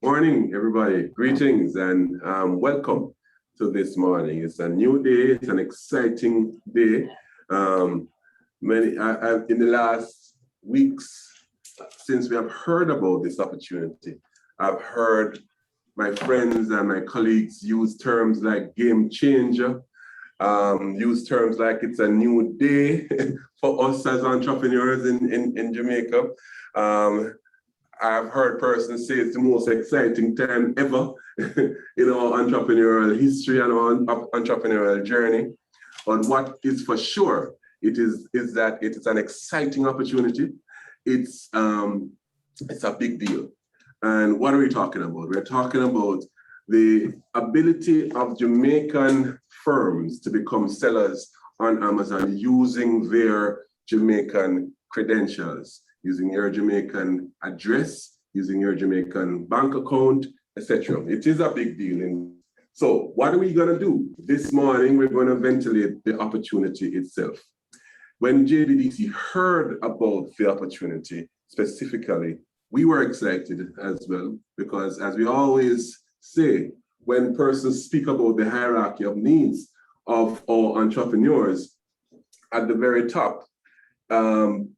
Morning, everybody. Greetings and welcome to this morning. It's a new day. It's an exciting day. In the last weeks, since we have heard about this opportunity, I've heard my friends and my colleagues use terms like game changer, use terms like it's a new day for us as entrepreneurs in Jamaica. I've heard persons say it's the most exciting time ever in our entrepreneurial history and our entrepreneurial journey. But what is for sure, is that it is an exciting opportunity. It's a big deal. And what are we talking about? We're talking about the ability of Jamaican firms to become sellers on Amazon using their Jamaican credentials, using your Jamaican address, using your Jamaican bank account, etc. It is a big deal. So what are we gonna do? This morning, we're gonna ventilate the opportunity itself. When JBDC heard about the opportunity specifically, we were excited as well, because as we always say, when persons speak about the hierarchy of needs of our entrepreneurs, at the very top,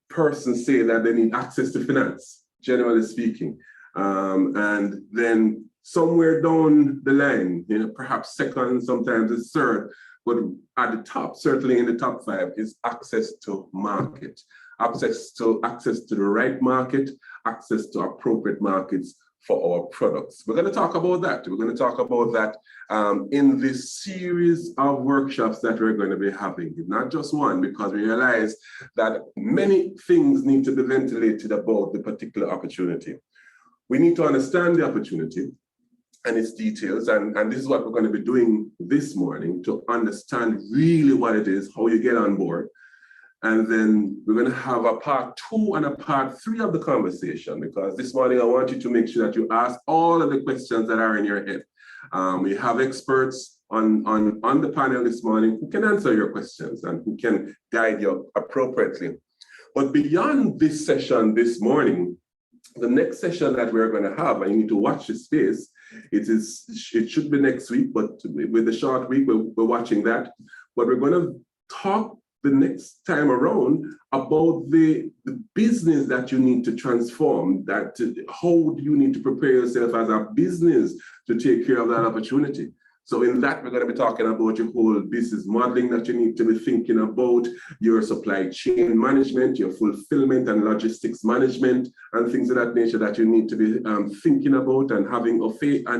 persons say that they need access to finance, generally speaking. And then somewhere down the line, perhaps second, sometimes it's third, but at the top, certainly in the top 5, is access to market, access to the right market, access to appropriate markets for our products. We're going to talk about that. We're going to talk about that in this series of workshops that we're going to be having. Not just one, because we realize that many things need to be ventilated about the particular opportunity. We need to understand the opportunity and its details, and this is what we're going to be doing this morning, to understand really what it is, how you get on board. And then we're going to have a part 2 and a part 3 of the conversation, because this morning I want you to make sure that you ask all of the questions that are in your head. We have experts on the panel this morning who can answer your questions and who can guide you appropriately. But beyond this session this morning, the next session that we're going to have, and you need to watch this space, it should be next week, but with the short week, we're watching that. But we're going to talk the next time around about the business that you need to transform, how do you need to prepare yourself as a business to take care of that opportunity. So in that, we're going to be talking about your whole business modeling that you need to be thinking about, your supply chain management, your fulfillment and logistics management, and things of that nature that you need to be thinking about and having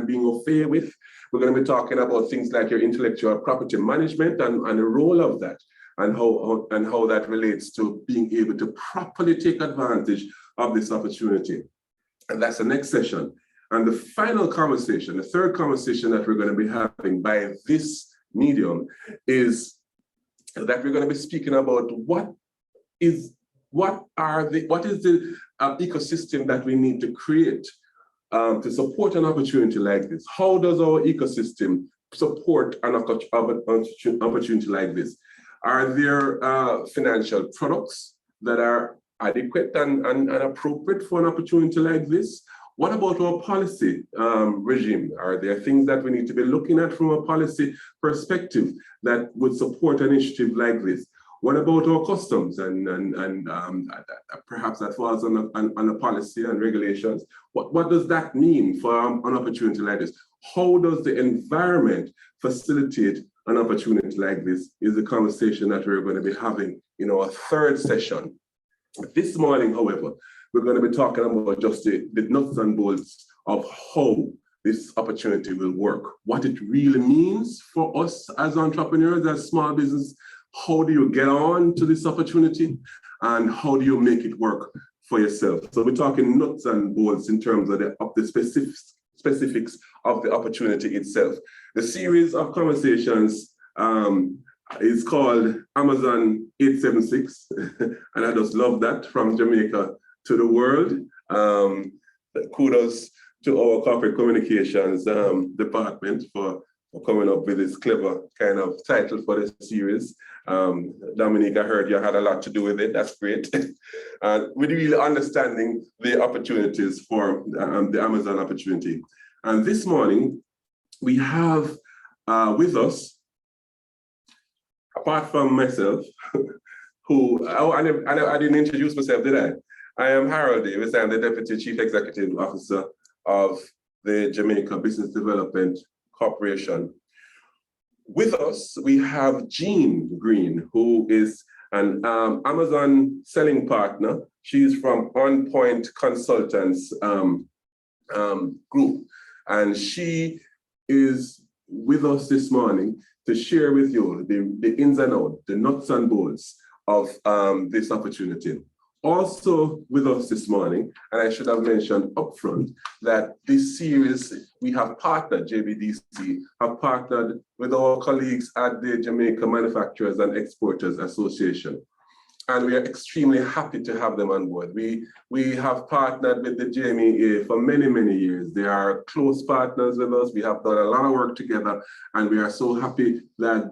being au fait with. We're going to be talking about things like your intellectual property management and the role of that, and how that relates to being able to properly take advantage of this opportunity. And that's the next session. And the final conversation, the third conversation that we're going to be having by this medium, is that we're going to be speaking about what is the ecosystem that we need to create to support an opportunity like this. How does our ecosystem support an opportunity like this? Are there financial products that are adequate and appropriate for an opportunity like this? What about our policy regime? Are there things that we need to be looking at from a policy perspective that would support an initiative like this? What about our customs and perhaps that falls on a policy and regulations? What does that mean for an opportunity like this? How does the environment facilitate an opportunity like this? Is the conversation that we're going to be having in our third session. This morning, however, we're going to be talking about just the nuts and bolts of how this opportunity will work, what it really means for us as entrepreneurs, as small business. How do you get on to this opportunity, and how do you make it work for yourself? So we're talking nuts and bolts in terms of the specifics of the opportunity itself. The series of conversations is called Amazon 876, and I just love that, from Jamaica to the world. Kudos to our corporate communications department for coming up with this clever kind of title for the series. Dominique, I heard you had a lot to do with it. That's great. With really understanding the opportunities for the Amazon opportunity. And this morning, we have with us, apart from myself, who, I didn't introduce myself, did I? I am Harold Davis. I'm the Deputy Chief Executive Officer of the Jamaica Business Development Corporation. With us, we have Jean Green, who is an Amazon selling partner. She's from On Point Consultants Group, and she is with us this morning to share with you the ins and outs, the nuts and bolts of this opportunity. Also with us this morning, and I should have mentioned upfront that this series, we have partnered, JBDC, have partnered with our colleagues at the Jamaica Manufacturers and Exporters Association. And we are extremely happy to have them on board. We have partnered with the JMEA for many, many years. They are close partners with us. We have done a lot of work together, and we are so happy that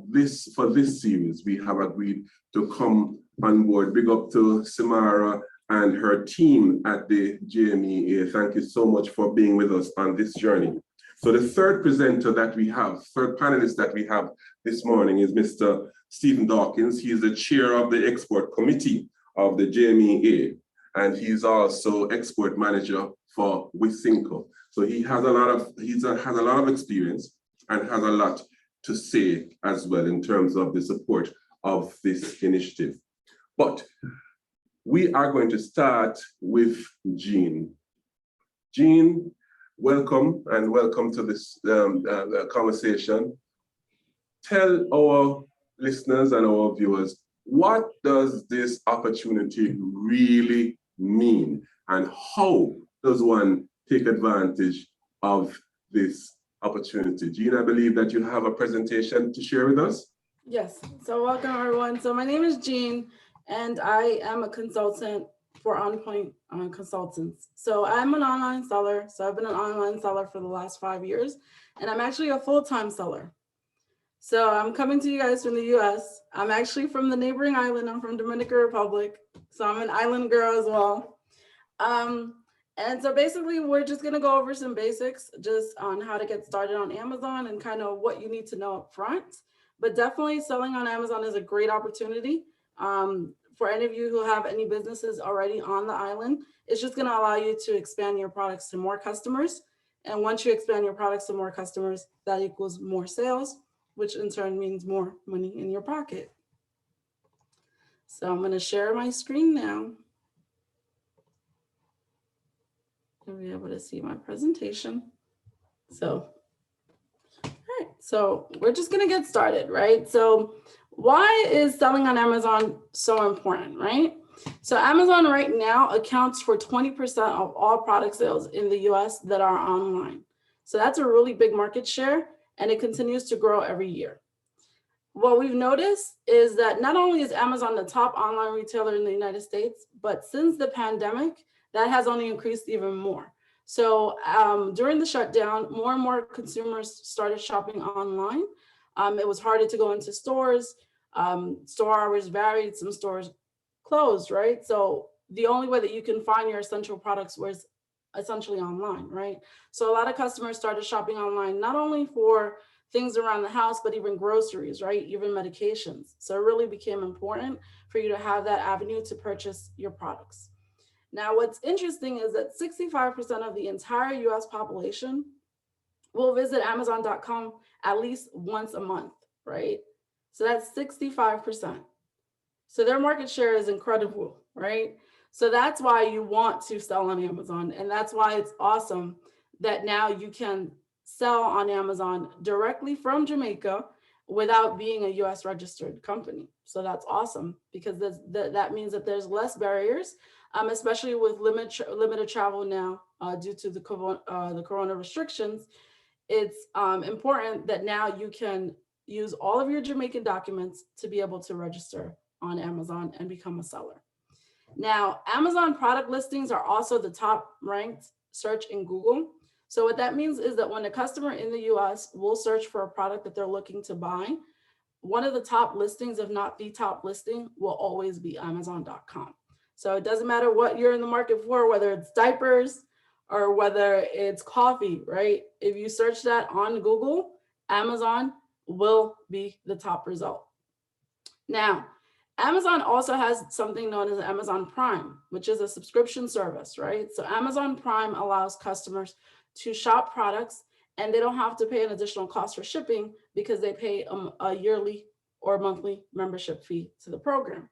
for this series, we have agreed to come on board. Big up to Samara and her team at the JMEA. Thank you so much for being with us on this journey. So the third presenter that we have, third panelist that we have this morning is Mr. Stephen Dawkins. He is the chair of the export committee of the JMEA, and he's also export manager for Wisynco. So he has a lot of experience and has a lot to say as well in terms of the support of this initiative. But we are going to start with Jean. Jean, welcome, and welcome to this conversation. Tell our listeners and our viewers, what does this opportunity really mean, and how does one take advantage of this opportunity? Jean, I believe that you have a presentation to share with us. Yes, so welcome everyone. So my name is Jean, and I am a consultant for On Point Consultants. So I'm an online seller. So I've been an online seller for the last 5 years, and I'm actually a full-time seller. So I'm coming to you guys from the US. I'm actually from the neighboring island. I'm from Dominican Republic. So I'm an island girl as well. And so basically we're just gonna go over some basics just on how to get started on Amazon and kind of what you need to know up front. But definitely selling on Amazon is a great opportunity. For any of you who have any businesses already on the island, it's just gonna allow you to expand your products to more customers. And once you expand your products to more customers, that equals more sales, which in turn means more money in your pocket. So I'm gonna share my screen now. You'll be able to see my presentation. So, all right, so we're just gonna get started, right? So why is selling on Amazon so important, right? So Amazon right now accounts for 20% of all product sales in the US that are online. So that's a really big market share, and it continues to grow every year. What we've noticed is that not only is Amazon the top online retailer in the United States, but since the pandemic, that has only increased even more. So during the shutdown, more and more consumers started shopping online. It was harder to go into stores. Store hours varied, some stores closed, right? So the only way that you can find your essential products was essentially online, right? So a lot of customers started shopping online, not only for things around the house, but even groceries, right? Even medications. So it really became important for you to have that avenue to purchase your products. Now, what's interesting is that 65% of the entire US population will visit Amazon.com at least once a month, right? So that's 65%. So their market share is incredible, right? So that's why you want to sell on Amazon. And that's why it's awesome that now you can sell on Amazon directly from Jamaica without being a US registered company. So that's awesome, because that means that there's less barriers, especially with limited travel now due to the corona restrictions. It's important that now you can use all of your Jamaican documents to be able to register on Amazon and become a seller. Now, Amazon product listings are also the top ranked search in Google. So what that means is that when a customer in the US will search for a product that they're looking to buy, one of the top listings, if not the top listing, will always be Amazon.com. So it doesn't matter what you're in the market for, whether it's diapers or whether it's coffee, right? If you search that on Google, Amazon will be the top result. Now, Amazon also has something known as Amazon Prime, which is a subscription service, right? So Amazon Prime allows customers to shop products and they don't have to pay an additional cost for shipping because they pay a yearly or monthly membership fee to the program.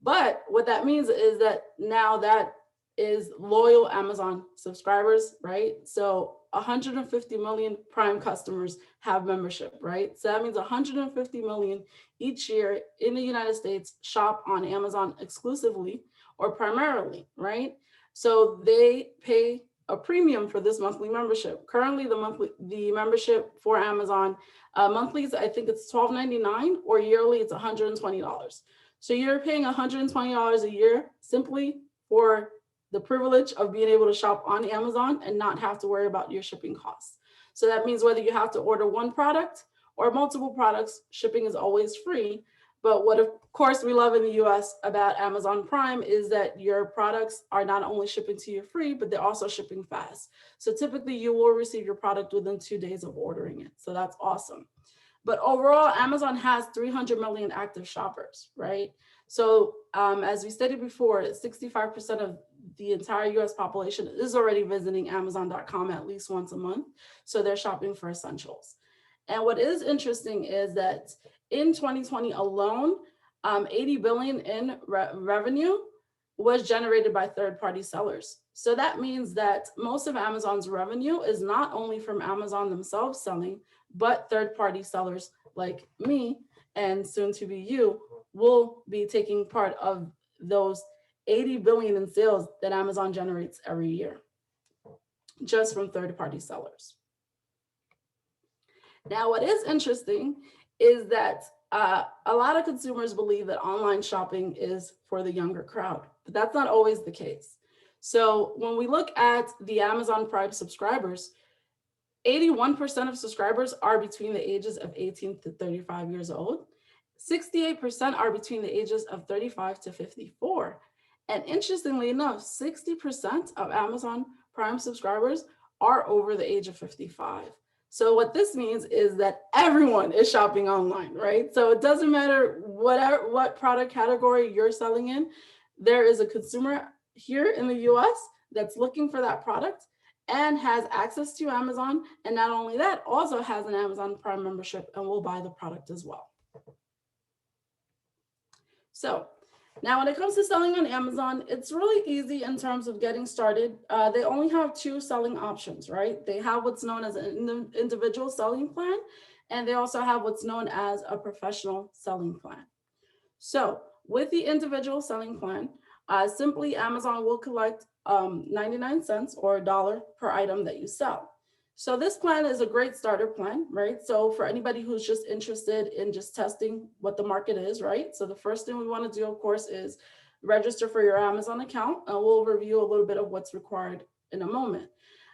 But what that means is that now that is loyal Amazon subscribers, right? So 150 million Prime customers have membership, right? So that means 150 million each year in the United States shop on Amazon exclusively or primarily, right? So they pay a premium for this monthly membership. Currently, the membership for Amazon monthlies, I think it's $12.99, or yearly it's $120. So you're paying $120 a year simply for the privilege of being able to shop on Amazon and not have to worry about your shipping costs. So that means whether you have to order one product or multiple products, shipping is always free. But what of course we love in the US about Amazon Prime is that your products are not only shipping to you free, but they're also shipping fast. So typically you will receive your product within 2 days of ordering it. So that's awesome. But overall, Amazon has 300 million active shoppers, right? So as we stated before, 65% of the entire US population is already visiting Amazon.com at least once a month. So they're shopping for essentials. And what is interesting is that in 2020 alone, 80 billion in revenue was generated by third-party sellers. So that means that most of Amazon's revenue is not only from Amazon themselves selling, but third-party sellers like me and soon to be you will be taking part of those 80 billion in sales that Amazon generates every year, just from third-party sellers. Now, what is interesting is that a lot of consumers believe that online shopping is for the younger crowd, but that's not always the case. So when we look at the Amazon Prime subscribers, 81% of subscribers are between the ages of 18 to 35 years old. 68% are between the ages of 35 to 54. And interestingly enough, 60% of Amazon Prime subscribers are over the age of 55. So what this means is that everyone is shopping online, right? So it doesn't matter what product category you're selling in, there is a consumer here in the US that's looking for that product and has access to Amazon. And not only that, also has an Amazon Prime membership and will buy the product as well. So now when it comes to selling on Amazon, it's really easy in terms of getting started. They only have 2 selling options, right? They have what's known as an individual selling plan, and they also have what's known as a professional selling plan. So with the individual selling plan, simply Amazon will collect 99 cents or $1 per item that you sell. So this plan is a great starter plan, right? So for anybody who's just interested in just testing what the market is, right? So the first thing we want to do, of course, is register for your Amazon account, and we'll review a little bit of what's required in a moment.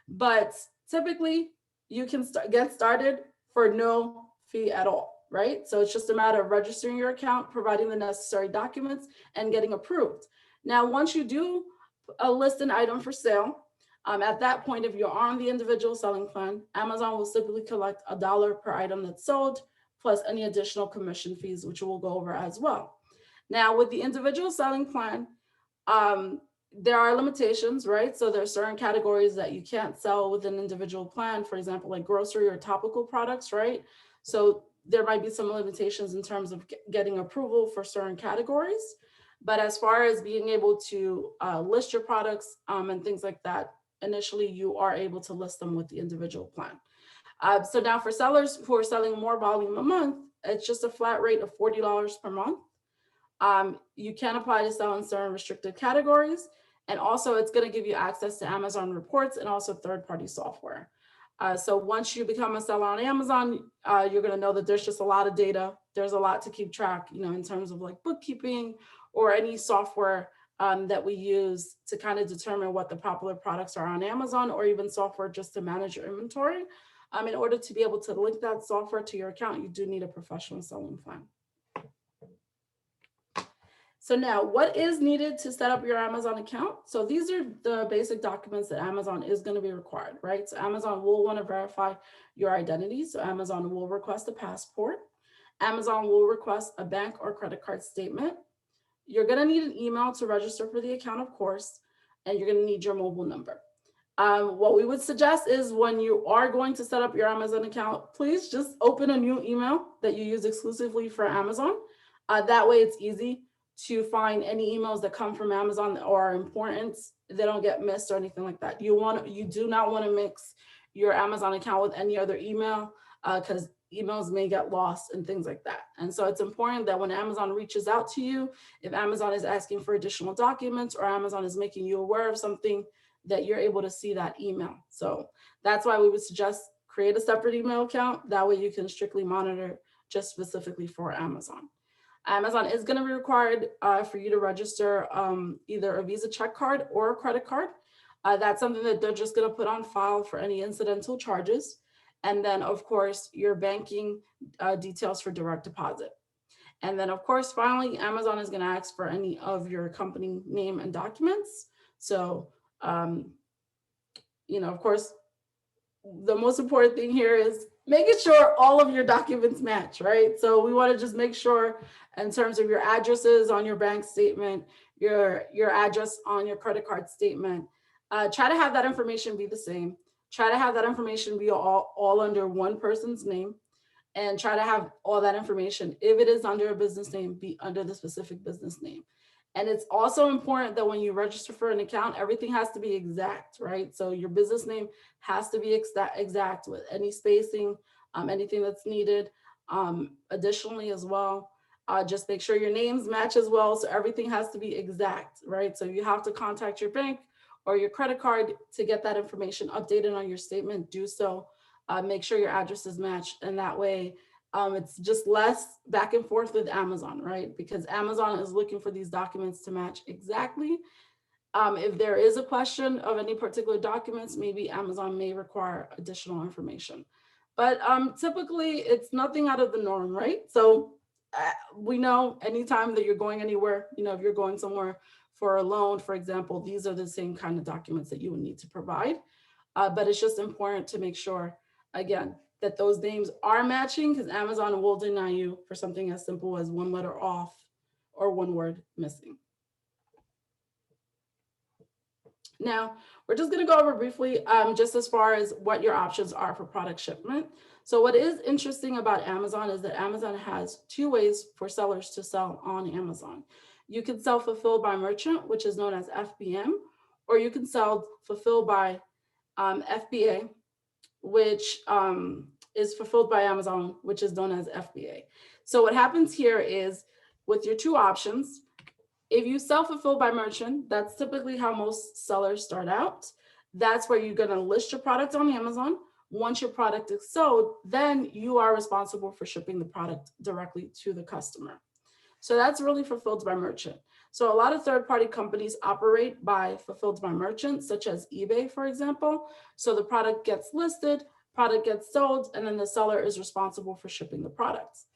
But typically, you can get started for no fee at all, right? So it's just a matter of registering your account, providing the necessary documents, and getting approved. Now, once you do list an item for sale, at that point, if you're on the individual selling plan, Amazon will simply collect $1 per item that's sold, plus any additional commission fees, which we'll go over as well. Now, with the individual selling plan, there are limitations, right? So there are certain categories that you can't sell with an individual plan, for example, like grocery or topical products, right? So there might be some limitations in terms of getting approval for certain categories. But as far as being able to list your products and things like that, initially you are able to list them with the individual plan. So now for sellers who are selling more volume a month, it's just a flat rate of $40 per month. You can apply to sell in certain restricted categories. And also it's going to give you access to Amazon reports and also third-party software. So once you become a seller on Amazon, you're going to know that there's just a lot of data. There's a lot to keep track, in terms of like bookkeeping or any software that we use to kind of determine what the popular products are on Amazon, or even software just to manage your inventory. In order to be able to link that software to your account, you do need a professional selling plan. So now, what is needed to set up your Amazon account? So these are the basic documents that Amazon is going to be required, right? So Amazon will want to verify your identity. So Amazon will request a passport. Amazon will request a bank or credit card statement. You're going to need an email to register for the account, of course, and you're going to need your mobile number. What we would suggest is when you are going to set up your Amazon account, please just open a new email that you use exclusively for Amazon. That way it's easy to find any emails that come from Amazon or are important. They don't get missed or anything like that. You do not want to mix your Amazon account with any other email because emails may get lost and things like that. And so it's important that when Amazon reaches out to you, if Amazon is asking for additional documents or Amazon is making you aware of something, that you're able to see that email. So that's why we would suggest create a separate email account. That way you can strictly monitor just specifically for Amazon. Amazon is going to be required for you to register either a Visa check card or a credit card. That's something that they're just going to put on file for any incidental charges. And then, of course, your banking details for direct deposit. And then, of course, finally, Amazon is going to ask for any of your company name and documents. So, of course, the most important thing here is making sure all of your documents match, right? So we want to just make sure in terms of your addresses on your bank statement, your address on your credit card statement, try to have that information be the same. Try to have that information be all under one person's name, and try to have all that information, if it is under a business name, be under the specific business name. And it's also important that when you register for an account, everything has to be exact, right? So your business name has to be exact with any spacing, anything that's needed. Additionally as well, just make sure your names match as well. So everything has to be exact, right? So you have to contact your bank or your credit card to get that information updated on your statement. Do so. Make sure your addresses match, and that way it's just less back and forth with Amazon, right? Because Amazon is looking for these documents to match exactly. If there is a question of any particular documents, maybe Amazon may require additional information. But typically, it's nothing out of the norm, right? So we know anytime that you're going anywhere, if you're going somewhere for a loan, for example, these are the same kind of documents that you would need to provide. But it's just important to make sure, again, that those names are matching, because Amazon will deny you for something as simple as one letter off or one word missing. Now, we're just going to go over briefly just as far as what your options are for product shipment. So what is interesting about Amazon is that Amazon has two ways for sellers to sell on Amazon. You can sell fulfilled by merchant, which is known as FBM, or you can sell fulfilled by FBA, which is fulfilled by Amazon, which is known as FBA. So what happens here is with your two options, if you self-fulfill by merchant, that's typically how most sellers start out. That's where you're going to list your product on Amazon. Once your product is sold, then you are responsible for shipping the product directly to the customer. So that's really fulfilled by merchant. So a lot of third-party companies operate by fulfilled by merchant, such as eBay, for example. So the product gets listed, product gets sold, and then the seller is responsible for shipping the products.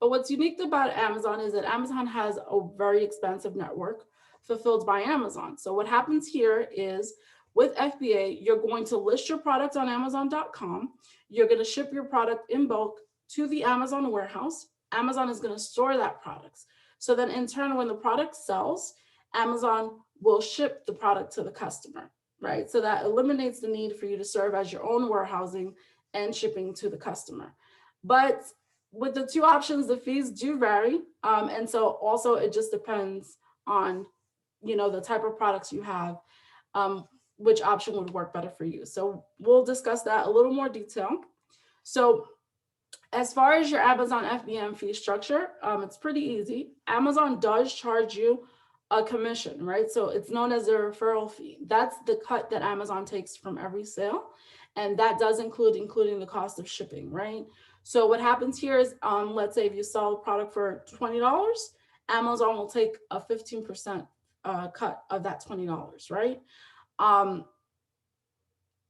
But what's unique about Amazon is that Amazon has a very expansive network fulfilled by Amazon. So what happens here is with FBA, you're going to list your product on Amazon.com. You're going to ship your product in bulk to the Amazon warehouse. Amazon is going to store that product. So then in turn, when the product sells, Amazon will ship the product to the customer, right? So that eliminates the need for you to serve as your own warehousing and shipping to the customer. But with the two options, the fees do vary. And so also it just depends on, the type of products you have, which option would work better for you. So we'll discuss that a little more detail. So as far as your Amazon FBM fee structure, it's pretty easy. Amazon does charge you a commission, right? So it's known as a referral fee. That's the cut that Amazon takes from every sale. And that does including the cost of shipping, right? So what happens here is, let's say if you sell a product for $20, Amazon will take a 15% cut of that $20, right? Um,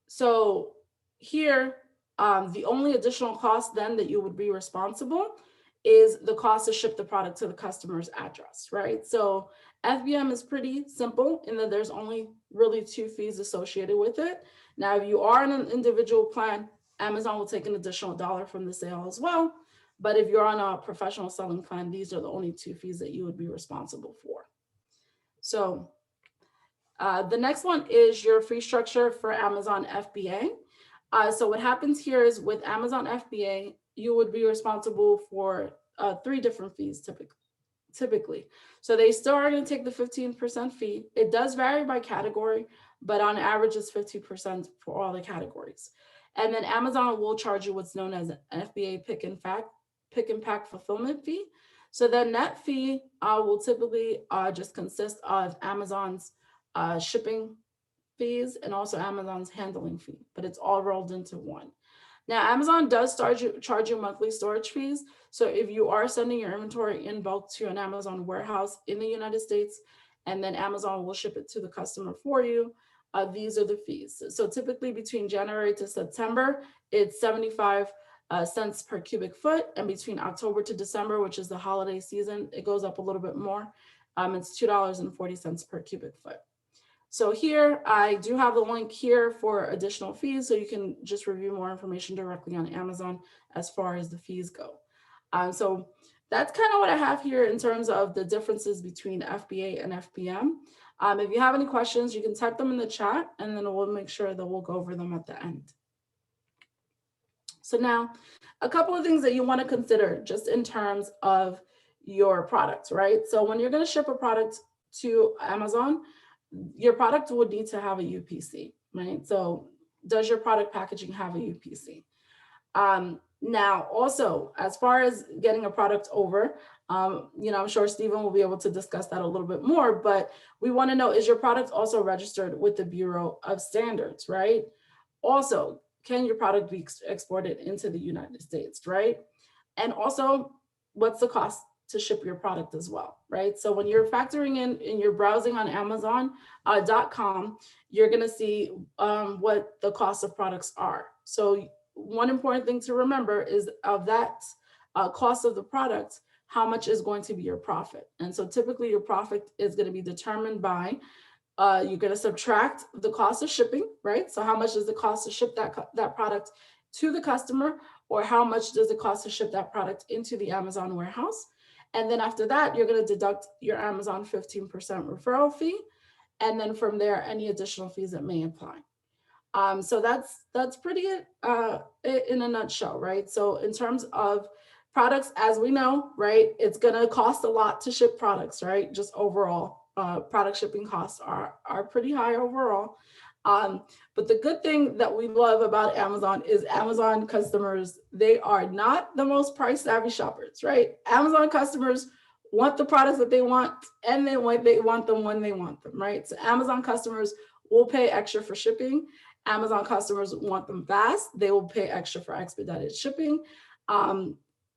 so here, the only additional cost then that you would be responsible is the cost to ship the product to the customer's address, right? So FBM is pretty simple in that there's only really 2 fees associated with it. Now, if you are in an individual plan, Amazon will take an additional $1 from the sale as well. But if you're on a professional selling plan, these are the only 2 fees that you would be responsible for. So the next one is your fee structure for Amazon FBA. So what happens here is with Amazon FBA, you would be responsible for 3 different fees typically. So they still are going to take the 15% fee. It does vary by category, but on average it's 50% for all the categories. And then Amazon will charge you what's known as an FBA pick and pack fulfillment fee. So the net fee will typically just consist of Amazon's shipping fees and also Amazon's handling fee, but it's all rolled into one. Now, Amazon does charge you monthly storage fees. So if you are sending your inventory in bulk to an Amazon warehouse in the United States, and then Amazon will ship it to the customer for you, these are the fees. So typically between January to September, it's 75 cents per cubic foot. And between October to December, which is the holiday season, it goes up a little bit more. It's $2.40 per cubic foot. So here, I do have the link here for additional fees, so you can just review more information directly on Amazon as far as the fees go. So that's kind of what I have here in terms of the differences between FBA and FBM. If you have any questions, you can type them in the chat, and then we'll make sure that we'll go over them at the end. So now, a couple of things that you want to consider just in terms of your product, right? So when you're going to ship a product to Amazon, your product would need to have a UPC, right? So does your product packaging have a UPC? Now, also, as far as getting a product over, I'm sure Stephen will be able to discuss that a little bit more, but we want to know, is your product also registered with the Bureau of Standards, right? Also, can your product be exported into the United States, right? And also, what's the cost to ship your product as well, right? So when you're factoring in and you're browsing on Amazon.com, you're going to see what the cost of products are. So one important thing to remember is of that cost of the product, how much is going to be your profit? And so typically your profit is going to be determined by you're going to subtract the cost of shipping, right? So how much is the cost to ship that product to the customer, or how much does it cost to ship that product into the Amazon warehouse? And then after that, you're going to deduct your Amazon 15% referral fee. And then from there, any additional fees that may apply. So that's pretty in a nutshell, right? So in terms of products, as we know, right, it's going to cost a lot to ship products, right? Just overall, product shipping costs are pretty high overall. But the good thing that we love about Amazon is Amazon customers, they are not the most price savvy shoppers, right? Amazon customers want the products that they want, and they want them when they want them, right? So Amazon customers will pay extra for shipping. Amazon customers want them fast. They will pay extra for expedited shipping.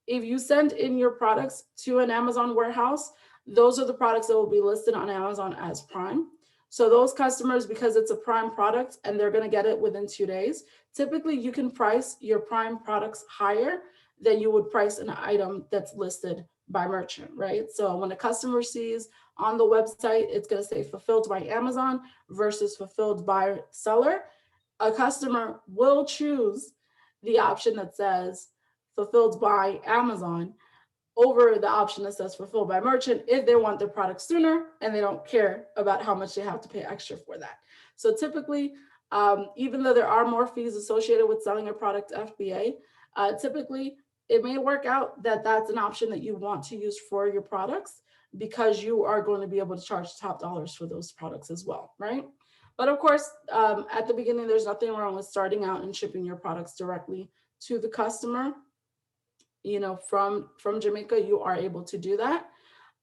If you send in your products to an Amazon warehouse, those are the products that will be listed on Amazon as Prime. So those customers, because it's a Prime product and they're going to get it within 2 days, typically you can price your Prime products higher than you would price an item that's listed by merchant, right? So when a customer sees on the website, it's going to say fulfilled by Amazon versus fulfilled by seller, a customer will choose the option that says fulfilled by Amazon over the option that says fulfilled by merchant if they want their product sooner and they don't care about how much they have to pay extra for that. So typically, even though there are more fees associated with selling a product FBA, typically it may work out that that's an option that you want to use for your products because you are going to be able to charge top dollars for those products as well, right? But of course, at the beginning, there's nothing wrong with starting out and shipping your products directly to the customer. From Jamaica, you are able to do that.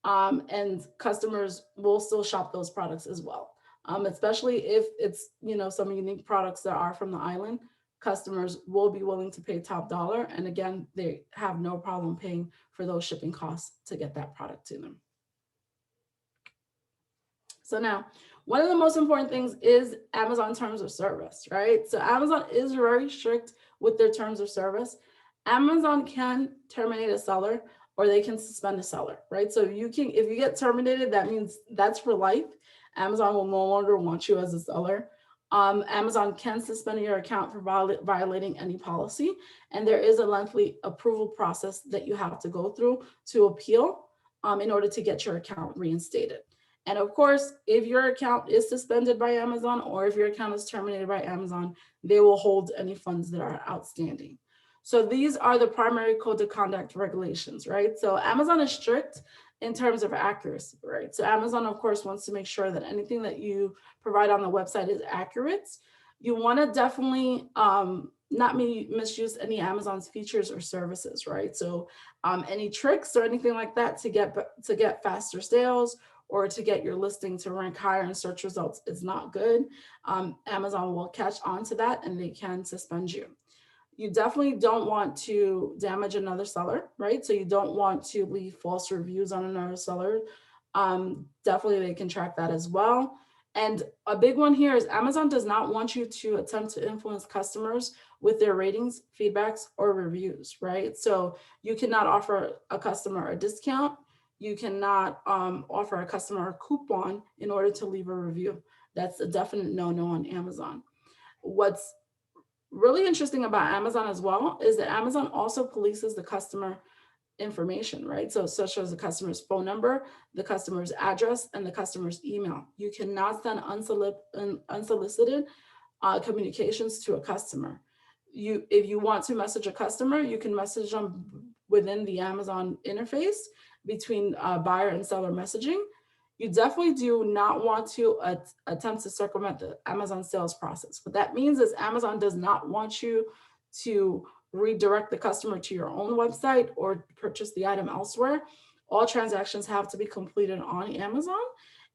And customers will still shop those products as well. Especially if it's, some unique products that are from the island, customers will be willing to pay top dollar. And again, they have no problem paying for those shipping costs to get that product to them. So now, one of the most important things is Amazon terms of service, right? So Amazon is very strict with their terms of service. Amazon can terminate a seller or they can suspend a seller, right? So if you get terminated, that means that's for life. Amazon will no longer want you as a seller. Amazon can suspend your account for violating any policy. And there is a lengthy approval process that you have to go through to appeal in order to get your account reinstated. And of course, if your account is suspended by Amazon or if your account is terminated by Amazon, they will hold any funds that are outstanding. So these are the primary code of conduct regulations, right? So Amazon is strict in terms of accuracy, right? So Amazon, of course, wants to make sure that anything that you provide on the website is accurate. You want to definitely not misuse any Amazon's features or services, right? So any tricks or anything like that to get faster sales or to get your listing to rank higher in search results is not good. Amazon will catch on to that and they can suspend you. You definitely don't want to damage another seller, right? So you don't want to leave false reviews on another seller. Definitely they can track that as well. And a big one here is Amazon does not want you to attempt to influence customers with their ratings, feedbacks, or reviews, right? So you cannot offer a customer a discount. You cannot offer a customer a coupon in order to leave a review. That's a definite no-no on Amazon. What's really interesting about Amazon as well is that Amazon also polices the customer information, right? So such as the customer's phone number, the customer's address, and the customer's email. You cannot send unsolicited communications to a customer. If you want to message a customer, you can message them within the Amazon interface between buyer and seller messaging. You definitely do not want to attempt to circumvent the Amazon sales process. What that means is Amazon does not want you to redirect the customer to your own website or purchase the item elsewhere. All transactions have to be completed on Amazon.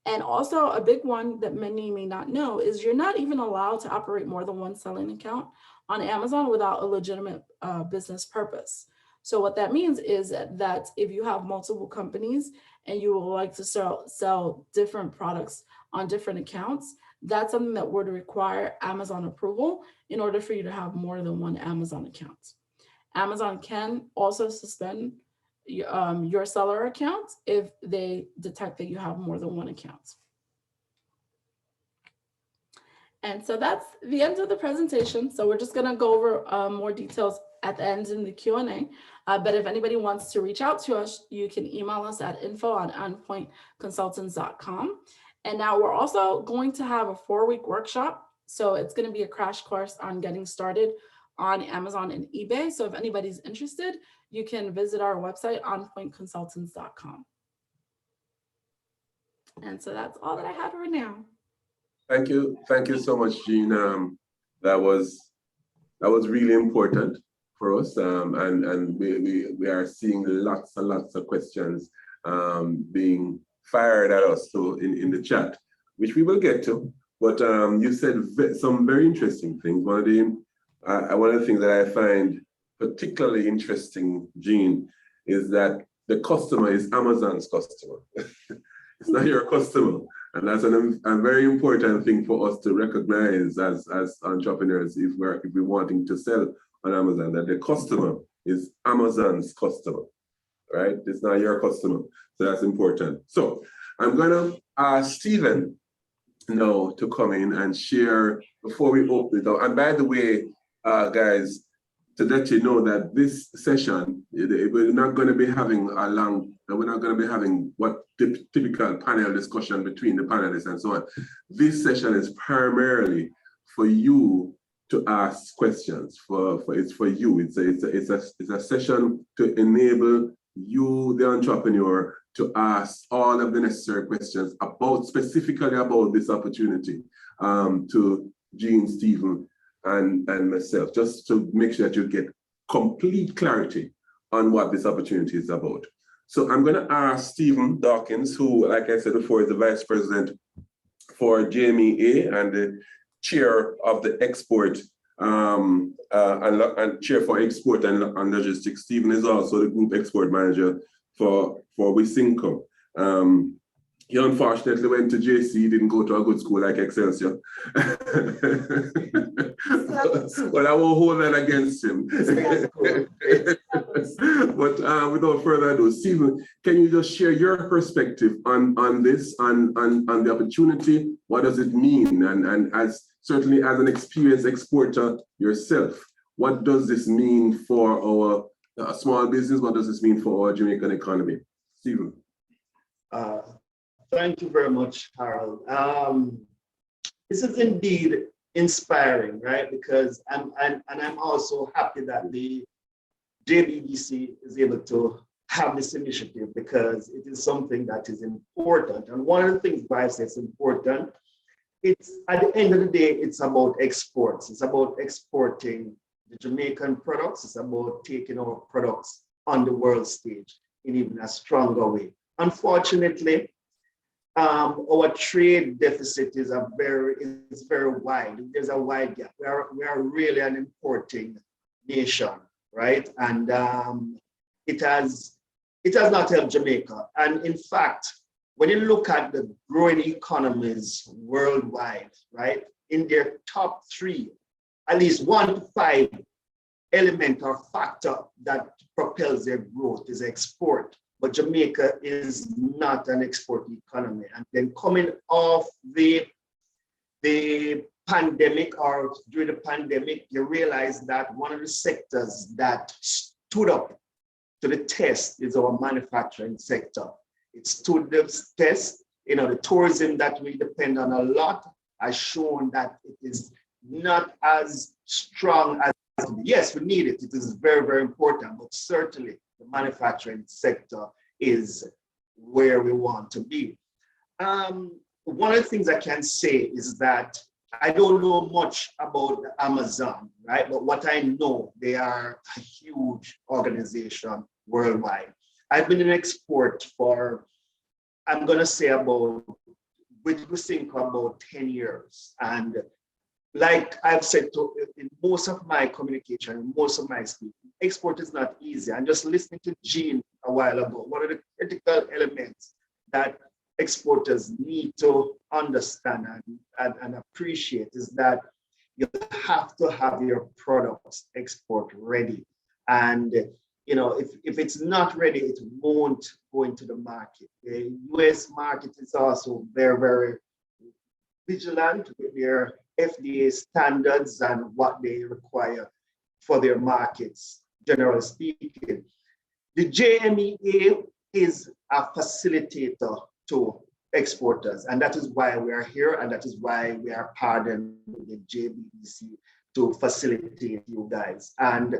And also a big one that many may not know is you're not even allowed to operate more than one selling account on Amazon without a legitimate business purpose. So what that means is that if you have multiple companies and you would like to sell different products on different accounts, that's something that would require Amazon approval in order for you to have more than one Amazon account. Amazon can also suspend your seller account if they detect that you have more than one account. And so that's the end of the presentation. So we're just going to go over more details at the end in the Q&A. But if anybody wants to reach out to us, you can email us at info@onpointconsultants.com. And now we're also going to have a 4-week workshop. So it's going to be a crash course on getting started on Amazon and eBay. So if anybody's interested, you can visit our website, onpointconsultants.com. And so that's all that I have right now. Thank you so much, Jean. That was really important for us, and we are seeing lots and lots of questions being fired at us in the chat, which we will get to. But you said some very interesting things. One of the things that I find particularly interesting, Jean, is that the customer is Amazon's customer. It's not your customer. And that's a very important thing for us to recognize as entrepreneurs if we're wanting to sell on Amazon, that the customer is Amazon's customer, right? It's not your customer. So that's important. So I'm going to ask Stephen now to come in and share before we open it up. And by the way, guys, to let you know that this session, we're not going to be having we're not going to be having what typical panel discussion between the panelists and so on. This session is primarily for you to ask questions. It's for you. It's a session to enable you, the entrepreneur, to ask all of the necessary questions specifically about this opportunity to Jean, Stephen, and myself, just to make sure that you get complete clarity on what this opportunity is about. So I'm going to ask Stephen Dawkins, who, like I said before, is the Vice President for JMEA and the Chair of the Export and Chair for Export and Logistics. Stephen is also the Group Export Manager for Wisynco. He unfortunately went to JC, didn't go to a good school like Excelsior. But I won't hold that against him. But without further ado, Stephen, can you just share your perspective on this, on the opportunity? What does it mean? And as certainly as an experienced exporter yourself, what does this mean for our small business? What does this mean for our Jamaican economy? Stephen. Thank you very much, Harold. This is indeed inspiring, right? Because I'm also happy that the JBBC is able to have this initiative because it is something that is important. And one of the things why I say it's important, it's at the end of the day, it's about exports. It's about exporting the Jamaican products. It's about taking our products on the world stage in even a stronger way. Unfortunately, our trade deficit is very wide. There's a wide gap. We are really an importing nation, right? And it has not helped Jamaica. And in fact, when you look at the growing economies worldwide, right, in their top three, at least 1 to 5 element or factor that propels their growth is export. But Jamaica is not an export economy. And then coming off the pandemic or during the pandemic, you realize that one of the sectors that stood up to the test is our manufacturing sector. It stood the test. You know, the tourism that we depend on a lot has shown that it is not as strong as, yes, we need it. It is very, very important, but certainly the manufacturing sector is where we want to be. One of the things I can say is that I don't know much about Amazon, right? But what I know, they are a huge organization worldwide. I've been in export for, I'm gonna say about, with Gusinko about 10 years. And like I've said in most of my communication, most of my speaking, export is not easy. And just listening to Gene a while ago, one of the critical elements that exporters need to understand and appreciate is that you have to have your products export ready. And you know, if it's not ready, it won't go into the market. The US market is also very, very vigilant with their FDA standards and what they require for their markets, generally speaking. The JMEA is a facilitator to exporters, and that is why we are here, and that is why we are partnering with the JBBC to facilitate you guys. And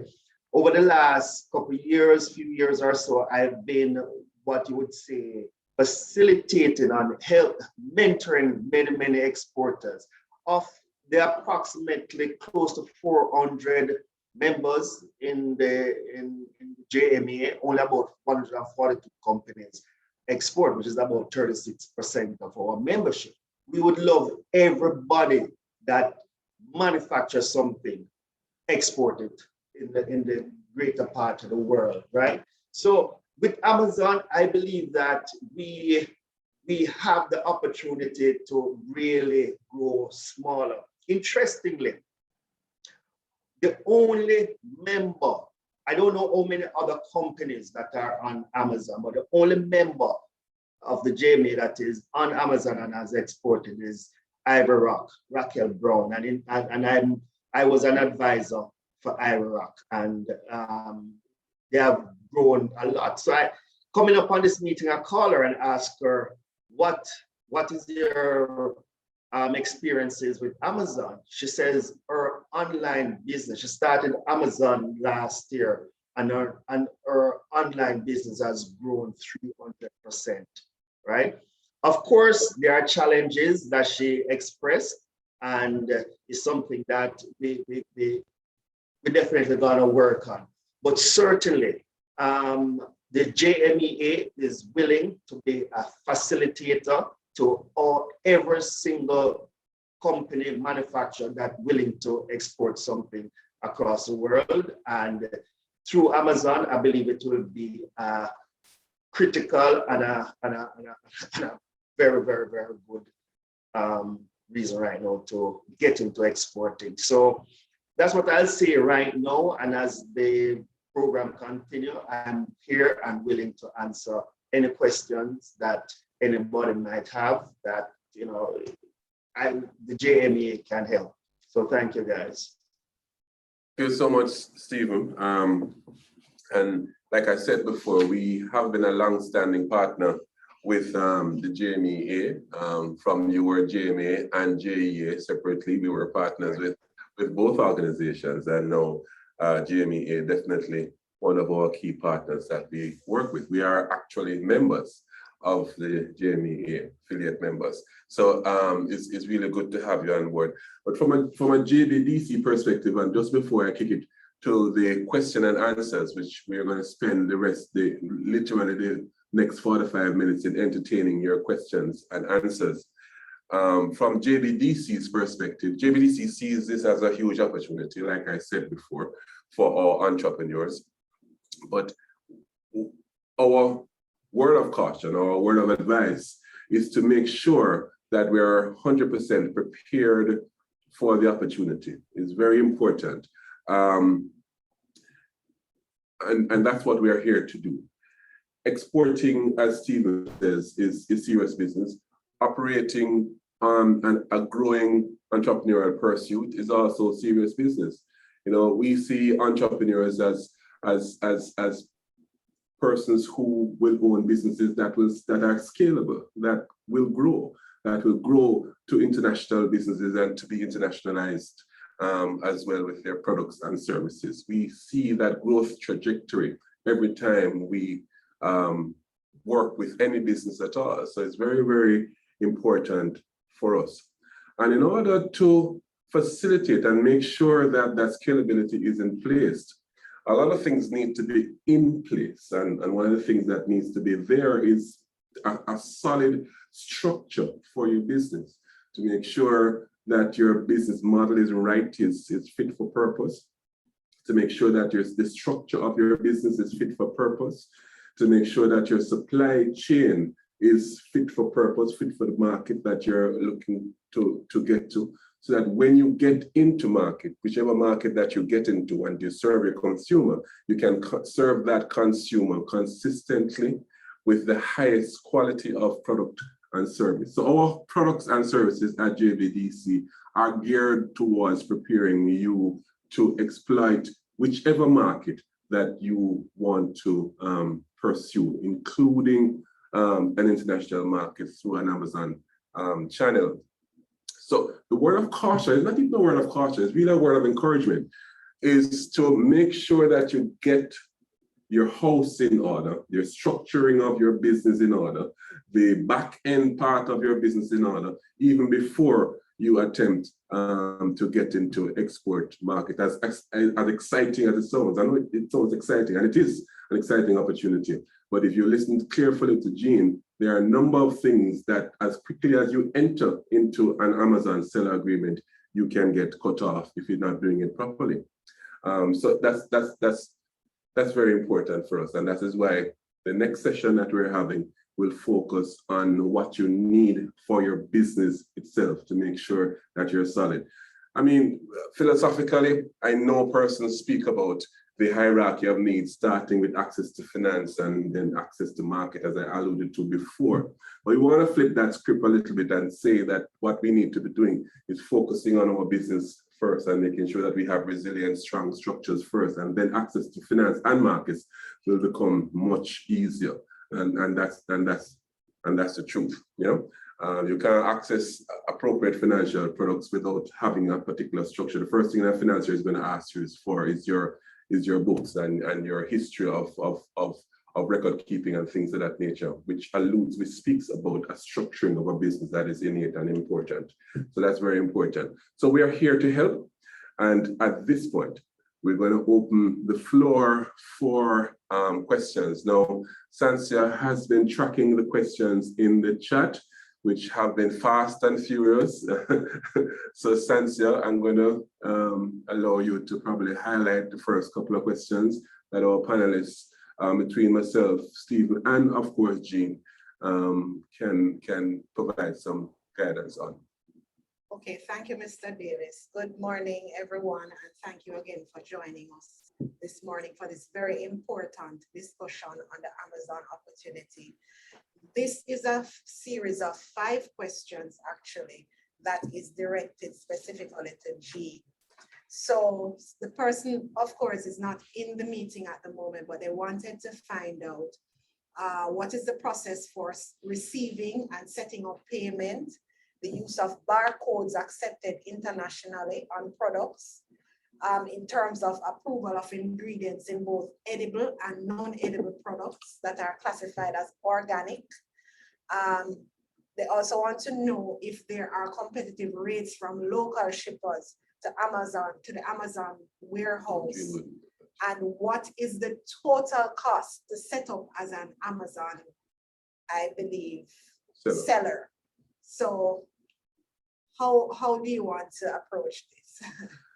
over the last couple of years, few years or so, I've been what you would say facilitating and help mentoring many exporters. Of the approximately close to 400 members in the JMA, only about 142 companies export, which is about 36% of our membership. We would love everybody that manufactures something exported in the greater part of the world, right? So with Amazon, I believe that we have the opportunity to really grow smaller. Interestingly, the only member, I don't know how many other companies that are on Amazon, but the only member of the JMA that is on Amazon and has exported is Ivy Rock, Raquel Brown. I was an advisor for Ivy Rock, and they have grown a lot. So coming up on this meeting, I call her and ask her, what is your experiences with Amazon? She says her online business, she started Amazon last year, and her online business has grown 300%, right? Of course, there are challenges that she expressed, and it's something that we definitely gonna work on. But certainly, the JMEA is willing to be a facilitator to every single company, manufacturer that willing to export something across the world. And through Amazon, I believe it will be critical and a very, very, very good reason right now to get into exporting. So that's what I'll say right now. And as the program continue, I'm here and willing to answer any questions that anybody might have that, you know, the JME can help. So thank you, guys. Thank you so much, Stephen. And like I said before, we have been a long-standing partner with the JMEA. From you were JMA and JEA separately. We were partners with both organizations, and now JMEA definitely one of our key partners that we work with. We are actually members of the JMEA, affiliate members. So it's really good to have you on board. But from a JBDC perspective, and just before I kick it to the question and answers, which we are going to spend the rest, literally the next 45 minutes in entertaining your questions and answers. From JBDC's perspective, JBDC sees this as a huge opportunity, like I said before, for our entrepreneurs. But our word of caution, our word of advice is to make sure that we are 100% prepared for the opportunity. It's very important. And that's what we are here to do. Exporting, as Stephen says, is serious business. Operating on a growing entrepreneurial pursuit is also serious business. You know, we see entrepreneurs as persons who will own businesses that are scalable, that will grow to international businesses and to be internationalized as well with their products and services. We see that growth trajectory every time we work with any business at all. So it's very, very important for us. And in order to facilitate and make sure that that scalability is in place, a lot of things need to be in place. And one of the things that needs to be there is a solid structure for your business to make sure that your business model is right, is fit for purpose, to make sure that the structure of your business is fit for purpose, to make sure that your supply chain is fit for purpose, fit for the market that you're looking to get to, so that when you get into market, whichever market that you get into and you serve your consumer, you can serve that consumer consistently with the highest quality of product and service. So our products and services at JBDC are geared towards preparing you to exploit whichever market that you want to pursue, including an international market through an Amazon channel. So the word of caution is not even a word of caution, it's really a word of encouragement, is to make sure that you get your house in order, your structuring of your business in order, the back end part of your business in order, even before you attempt to get into export market. As exciting as it sounds, I know it sounds exciting, and it is an exciting opportunity. But if you listen carefully to Jean, there are a number of things that as quickly as you enter into an Amazon seller agreement, you can get cut off if you're not doing it properly. So that's very important for us. And that is why the next session that we're having will focus on what you need for your business itself to make sure that you're solid. I mean, philosophically, I know persons speak about the hierarchy of needs, starting with access to finance and then access to market, as I alluded to before. But we want to flip that script a little bit and say that what we need to be doing is focusing on our business first and making sure that we have resilient, strong structures first, and then access to finance and markets will become much easier. And that's the truth. You know, you can't access appropriate financial products without having a particular structure. The first thing that financier is going to ask you is your books and your history of record keeping and things of that nature, which speaks about a structuring of a business that is innate and important. So that's very important. So we are here to help. And at this point, we're going to open the floor for questions. Now, Sansia has been tracking the questions in the chat, which have been fast and furious. So Sansia, I'm going to allow you to probably highlight the first couple of questions that our panelists, between myself, Stephen, and of course, Jean, can provide some guidance on. Okay, thank you, Mr. Davis. Good morning, everyone, and thank you again for joining us this morning for this very important discussion on the Amazon opportunity. This is a series of 5 questions, actually, that is directed specifically to G. So the person, of course, is not in the meeting at the moment, but they wanted to find out what is the process for receiving and setting up payment, the use of barcodes accepted internationally on products, in terms of approval of ingredients in both edible and non-edible products that are classified as organic. They also want to know if there are competitive rates from local shippers to Amazon, to the Amazon warehouse, and what is the total cost to set up as an Amazon, I believe, seller. So how do you want to approach this?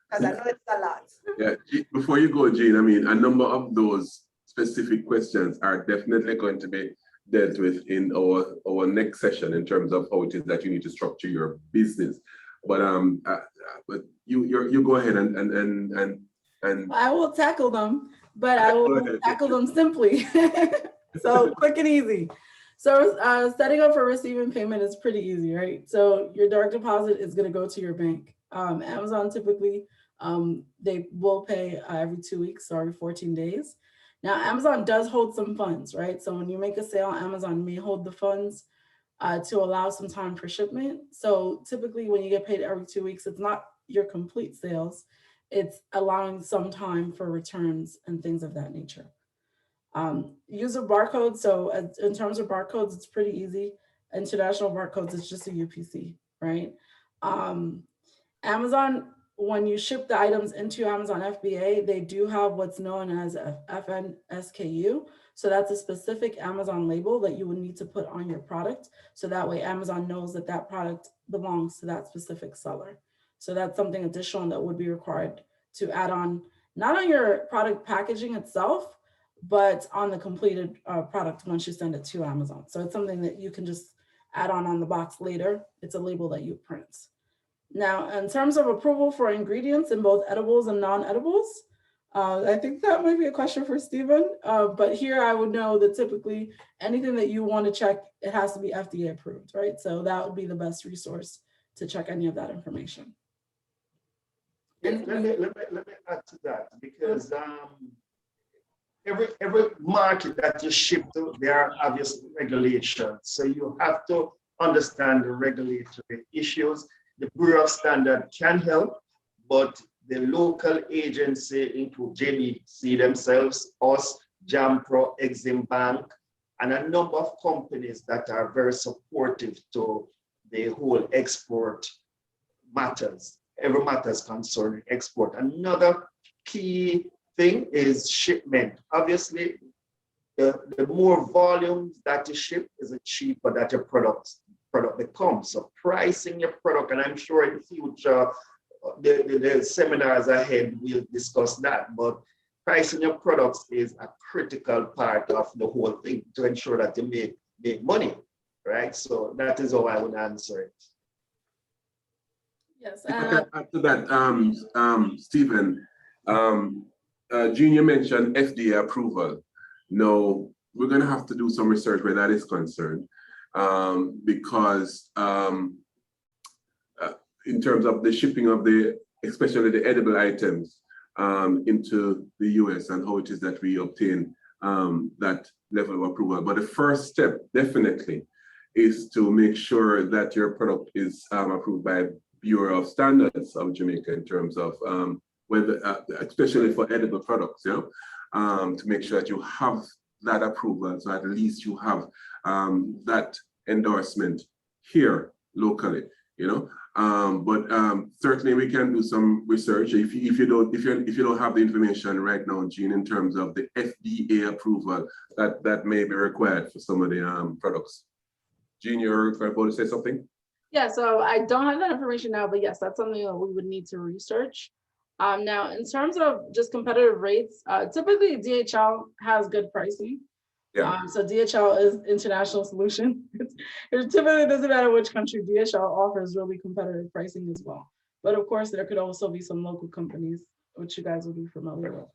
Because I know it's a lot. Yeah, before you go, Jean, I mean, a number of those specific questions are definitely going to be dealt with in our next session in terms of how it is that you need to structure your business. But you go ahead and I will tackle them, but I will tackle them simply. So quick and easy. So setting up for receiving payment is pretty easy, right? So your direct deposit is going to go to your bank. Amazon typically, they will pay every 2 weeks, so every 14 days. Now, Amazon does hold some funds, right? So when you make a sale, Amazon may hold the funds to allow some time for shipment. So typically when you get paid every 2 weeks, it's not your complete sales. It's allowing some time for returns and things of that nature. Use of barcodes. So in terms of barcodes, it's pretty easy. International barcodes, it's just a UPC, right? Amazon, when you ship the items into Amazon FBA, they do have what's known as a FNSKU. So that's a specific Amazon label that you would need to put on your product. So that way Amazon knows that that product belongs to that specific seller. So that's something additional that would be required to add on, not on your product packaging itself, but on the completed product once you send it to Amazon. So it's something that you can just add on the box later. It's a label that you print. Now, in terms of approval for ingredients in both edibles and non-edibles, I think that might be a question for Stephen, but here I would know that typically anything that you want to check, it has to be FDA approved, right? So that would be the best resource to check any of that information. Yeah, let me add to that, because every market that you ship to, there are obvious regulations. So you have to understand the regulatory issues. The Bureau of Standards can help, but the local agency, include JBC themselves, us, JAMPRO, Exim Bank, and a number of companies that are very supportive to the whole export matters, every matters concerning export. Another key thing is shipment. Obviously, the more volumes that you ship is the cheaper that your product becomes. So pricing your product, and I'm sure in the future, the seminars ahead will discuss that, but pricing your products is a critical part of the whole thing to ensure that you make money, right? So that is how I would answer it. Yes. After that, Stephen, Junior mentioned FDA approval. No, we're going to have to do some research where that is concerned, because in terms of the shipping of especially the edible items into the US and how it is that we obtain that level of approval. But the first step definitely is to make sure that your product is approved by Bureau of Standards of Jamaica in terms of whether, especially for edible products, you know, to make sure that you have that approval, so at least you have that endorsement here locally, you know. But certainly we can do some research if you don't have the information right now, Jean, in terms of the FDA approval that may be required for some of the products. Jean, you're about to say something? Yeah, so I don't have that information now, but yes, that's something that we would need to research. Now, in terms of just competitive rates, typically DHL has good pricing. Yeah. So DHL is international solution. It typically doesn't matter which country, DHL offers really competitive pricing as well. But of course, there could also be some local companies, which you guys will be familiar with.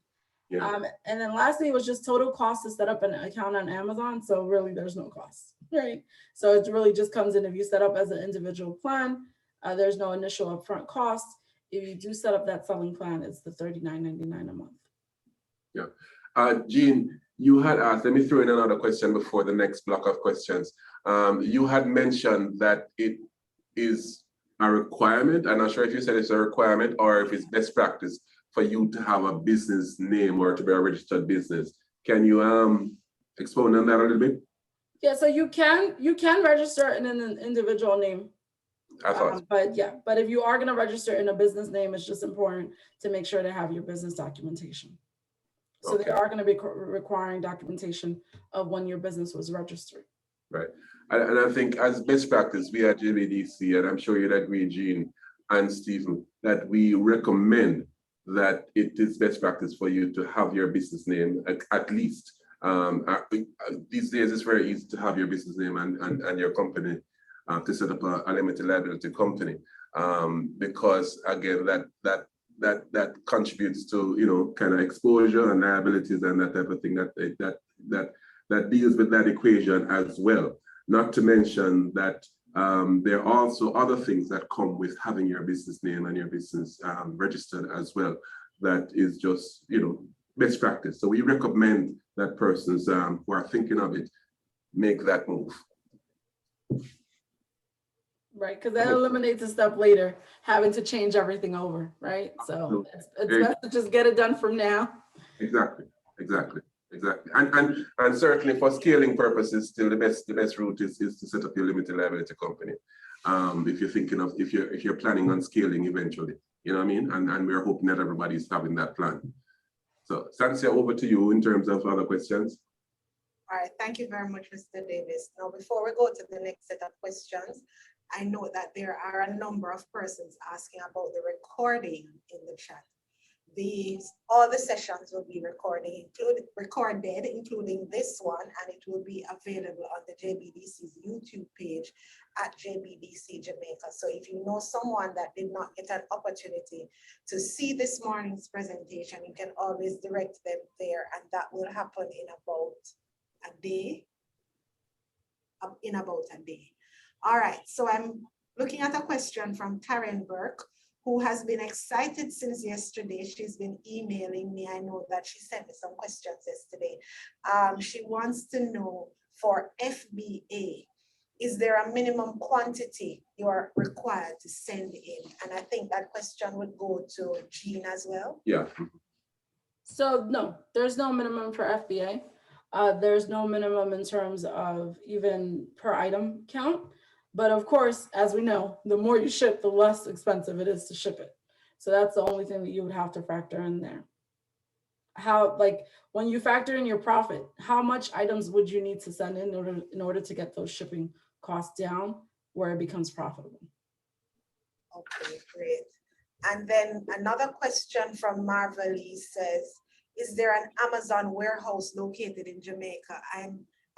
Yeah. And then lastly, it was just total cost to set up an account on Amazon. So really there's no cost, right? So it really just comes in if you set up as an individual plan, there's no initial upfront cost. If you do set up that selling plan, it's the $39.99 a month. Yeah. Jean, you had asked, let me throw in another question before the next block of questions. You had mentioned that it is a requirement. I'm not sure if you said it's a requirement or if it's best practice for you to have a business name or to be a registered business. Can you expound on that a little bit? Yeah, so you can register in an individual name. I thought. But if you are going to register in a business name, it's just important to make sure to have your business documentation. So Okay. they are going to be requiring documentation of when your business was registered. Right. And I think as best practice, we at JBDC, and I'm sure you'd agree, Jean and Stephen, that we recommend that it is best practice for you to have your business name at least. These days, it's very easy to have your business name and your company to set up a limited liability company, because again, that contributes to, you know, kind of exposure and liabilities and that type of thing that deals with that equation as well. Not to mention that there are also other things that come with having your business name and your business registered as well. That is just, you know, best practice. So we recommend that persons who are thinking of it make that move. Right, because that eliminates the step later, having to change everything over, right? So it's best to just get it done from now. Exactly. And certainly for scaling purposes, still the best route is to set up your limited liability company. If you're thinking of, if you're planning on scaling eventually, you know what I mean? And we're hoping that everybody's having that plan. So Sansia, over to you in terms of other questions. All right, thank you very much, Mr. Davis. Now, before we go to the next set of questions, I know that there are a number of persons asking about the recording in the chat. All the sessions will be recorded, including this one, and it will be available on the JBDC's YouTube page at JBDC Jamaica. So if you know someone that did not get an opportunity to see this morning's presentation, you can always direct them there, and that will happen in about a day. All right, so I'm looking at a question from Karen Burke, who has been excited since yesterday. She's been emailing me. I know that she sent me some questions yesterday. She wants to know, for FBA, is there a minimum quantity you are required to send in? And I think that question would go to Jean as well. Yeah. So no, there's no minimum for FBA. There's no minimum in terms of even per item count. But of course, as we know, the more you ship, the less expensive it is to ship it. So that's the only thing that you would have to factor in there. How, like, when you factor in your profit, how much items would you need to send in order to get those shipping costs down where it becomes profitable? Okay, great. And then another question from Marvalee says, is there an Amazon warehouse located in Jamaica?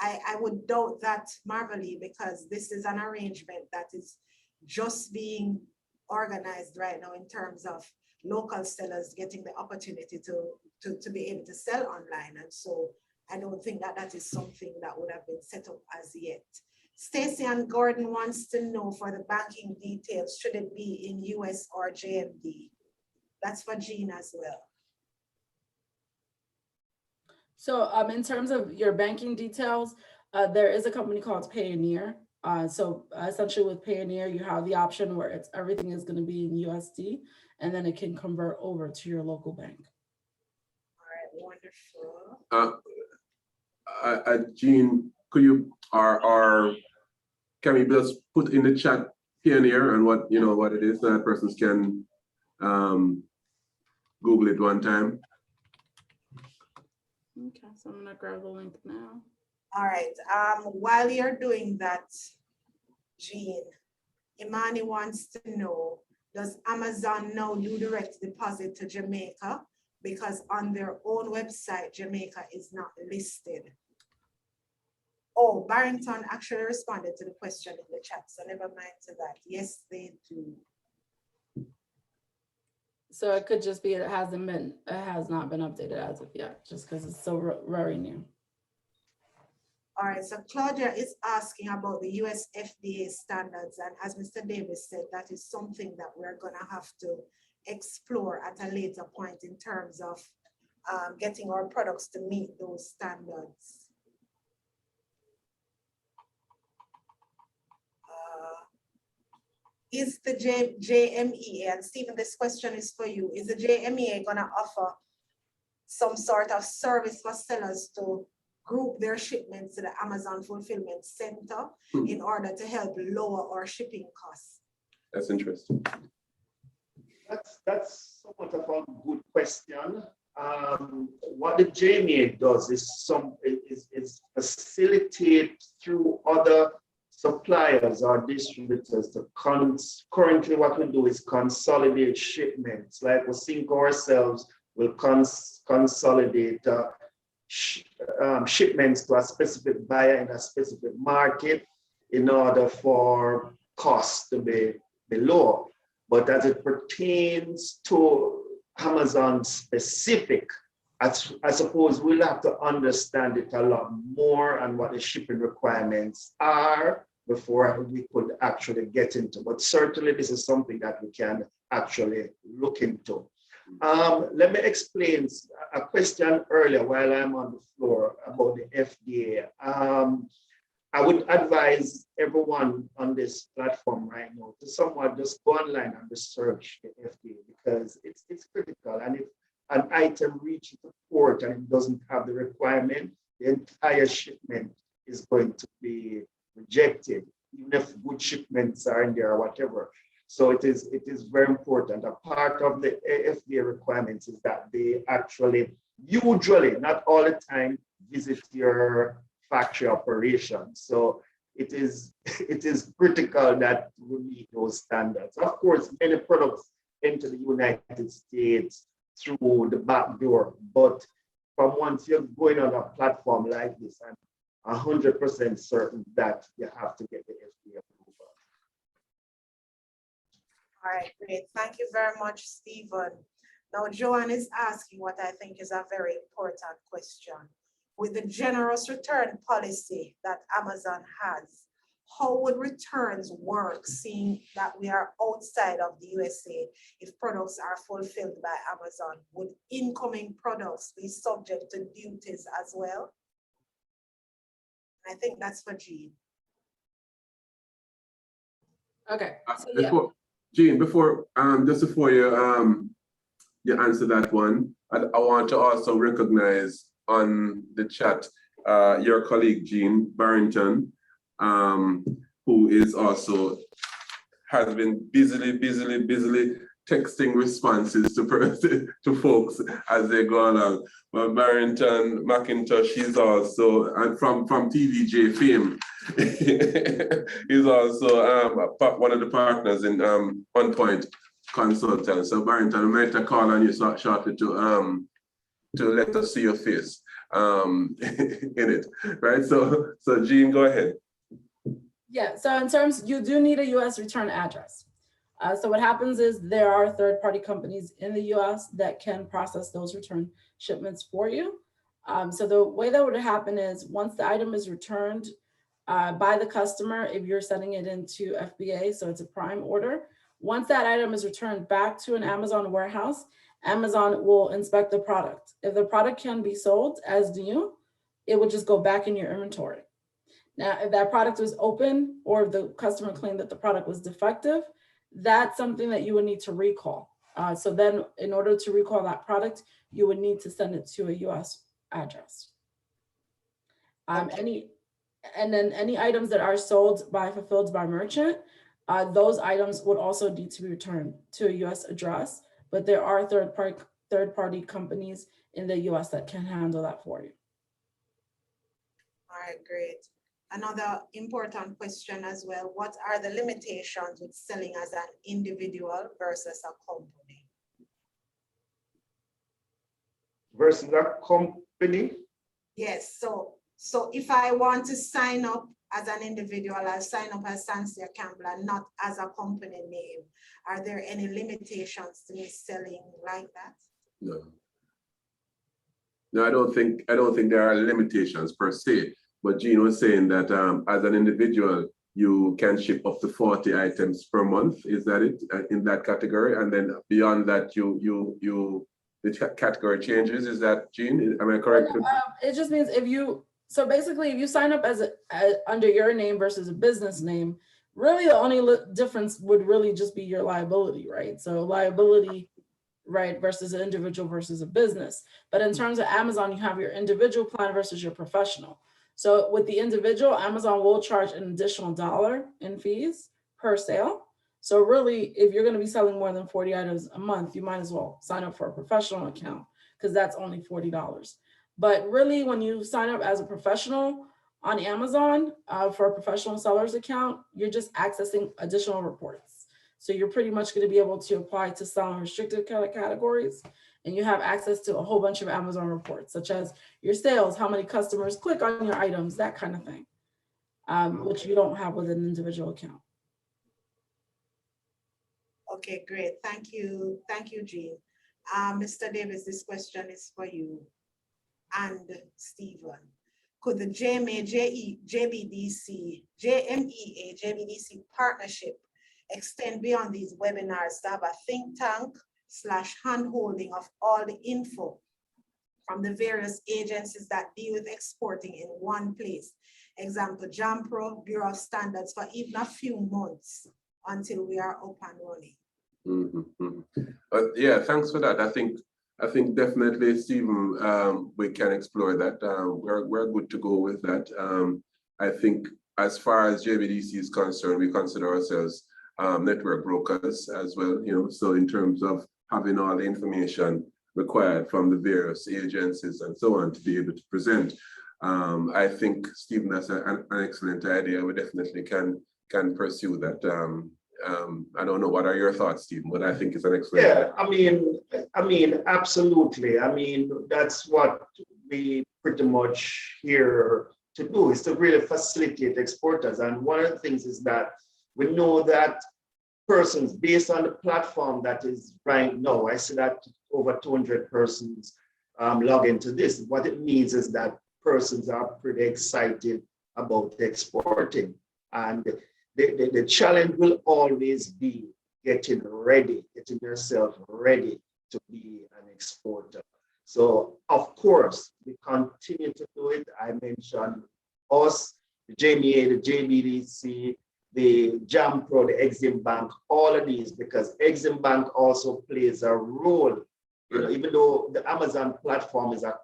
I would doubt that, Marvalee, because this is an arrangement that is just being organized right now in terms of local sellers getting the opportunity to be able to sell online. And so I don't think that that is something that would have been set up as yet. Stacy and Gordon wants to know, for the banking details, should it be in US or JMD? That's for Jean as well. So in terms of your banking details, there is a company called Payoneer. So essentially with Payoneer, you have the option where everything is going to be in USD, and then it can convert over to your local bank. All right, wonderful. Jean, could you, can we just put in the chat Payoneer and what, you know, what it is, so that persons can Google it one time? Okay, so I'm gonna grab the link now. All right, while you're doing that, Jean, Imani wants to know, does Amazon now do direct deposit to Jamaica? Because on their own website, Jamaica is not listed. Oh, Barrington actually responded to the question in the chat, so never mind to that. Yes, they do. So it could just be it has not been updated as of yet, just because it's so very new. All right, so Claudia is asking about the US FDA standards. And as Mr. Davis said, that is something that we're gonna have to explore at a later point in terms of getting our products to meet those standards. Is the JMEA, and Stephen, this question is for you, is the JMEA gonna offer some sort of service for sellers to group their shipments to the Amazon Fulfillment Center in order to help lower our shipping costs? That's interesting. That's somewhat of a good question. What the JMA does is facilitate through other suppliers or distributors to currently what we do is consolidate shipments. Like we think ourselves will consolidate shipments to a specific buyer in a specific market in order for costs to be low. But as it pertains to Amazon specific, I suppose we'll have to understand it a lot more and what the shipping requirements are before we could actually get into. But certainly this is something that we can actually look into. Let me explain a question earlier while I'm on the floor about the FDA. I would advise everyone on this platform right now to somewhat just go online and research the FDA because it's critical. And if an item reaches the port and it doesn't have the requirement, the entire shipment is going to be rejected, even if good shipments are in there or whatever. So it is very important. A part of the FDA requirements is that they actually, usually, not all the time, visit your factory operations. So it is critical that we meet those standards. Of course, many products enter the United States through the back door, but from once you're going on a platform like this, I'm 100% certain that you have to get the FDA approval. All right, great. Thank you very much, Stephen. Now, Joanne is asking what I think is a very important question. With the generous return policy that Amazon has, how would returns work, seeing that we are outside of the USA? If products are fulfilled by Amazon, would incoming products be subject to duties as well? I think that's for Jean. Okay. So Jean, just before you answer that one, I want to also recognize on the chat your colleague Jean Barrington, who is also has been busily texting responses to folks as they go along. But Barrington McIntosh, she's also from TVJ fame. He's also one of the partners in On Point Consultants. So Barrington, I might call on you shortly to let us see your face in it, right? So Jean, go ahead. Yeah, so in terms, you do need a US return address. So what happens is there are third-party companies in the US that can process those return shipments for you. So the way that would happen is once the item is returned by the customer, if you're sending it into FBA, so it's a prime order, once that item is returned back to an Amazon warehouse, Amazon will inspect the product. If the product can be sold as new, it would just go back in your inventory. Now, if that product was open or if the customer claimed that the product was defective, that's something that you would need to recall. So then in order to recall that product, you would need to send it to a US address. Any items that are sold by fulfilled by merchant, those items would also need to be returned to a US address, but there are third-party companies in the US that can handle that for you. All right, great. Another important question as well, what are the limitations with selling as an individual versus a company? Versus a company? Yes, so So if I want to sign up as an individual, I'll sign up as Sansia Campbell and not as a company name. Are there any limitations to me selling like that? No. No, I don't think there are limitations per se. But Jean was saying that as an individual, you can ship up to 40 items per month. Is that it in that category? And then beyond that, the category changes. Is that Jean? Am I correct? It just means if you sign up as under your name versus a business name, really the only difference would really just be your liability, right? So liability, right, versus an individual versus a business. But in terms of Amazon, you have your individual plan versus your professional. So with the individual, Amazon will charge an additional $1 in fees per sale. So really, if you're going to be selling more than 40 items a month, you might as well sign up for a professional account because that's only $40. But really, when you sign up as a professional on Amazon for a professional seller's account, you're just accessing additional reports. So you're pretty much going to be able to apply to sell in restricted categories, and you have access to a whole bunch of Amazon reports, such as your sales, how many customers click on your items, that kind of thing, which you don't have with an individual account. Okay, great. Thank you. Thank you, Jean. Mr. Davis, this question is for you and Stephen. Could the JMEA-JBDC partnership extend beyond these webinars to have a think tank / hand-holding of all the info from the various agencies that deal with exporting in one place? Example, JAMPRO, Bureau of Standards, for even a few months until we are up and running. Yeah, thanks for that. I think definitely, Stephen, we can explore that. We're good to go with that. I think as far as JBDC is concerned, we consider ourselves network brokers as well, so in terms of having all the information required from the various agencies and so on to be able to present. I think, Stephen, that's an excellent idea. We definitely can pursue that. I don't know, what are your thoughts, Stephen? But I think it's an excellent idea. I mean, absolutely. I mean, that's what we pretty much here to do, is to really facilitate exporters. And one of the things is that we know that persons, based on the platform that is right now, I see that over 200 persons log into this. What it means is that persons are pretty excited about exporting. And the challenge will always be getting yourself ready to be an exporter. So of course, we continue to do it. I mentioned us, the JMEA, the JBDC, the JAMPRO, the Exim Bank, all of these, because Exim Bank also plays a role. Even though the Amazon platform is a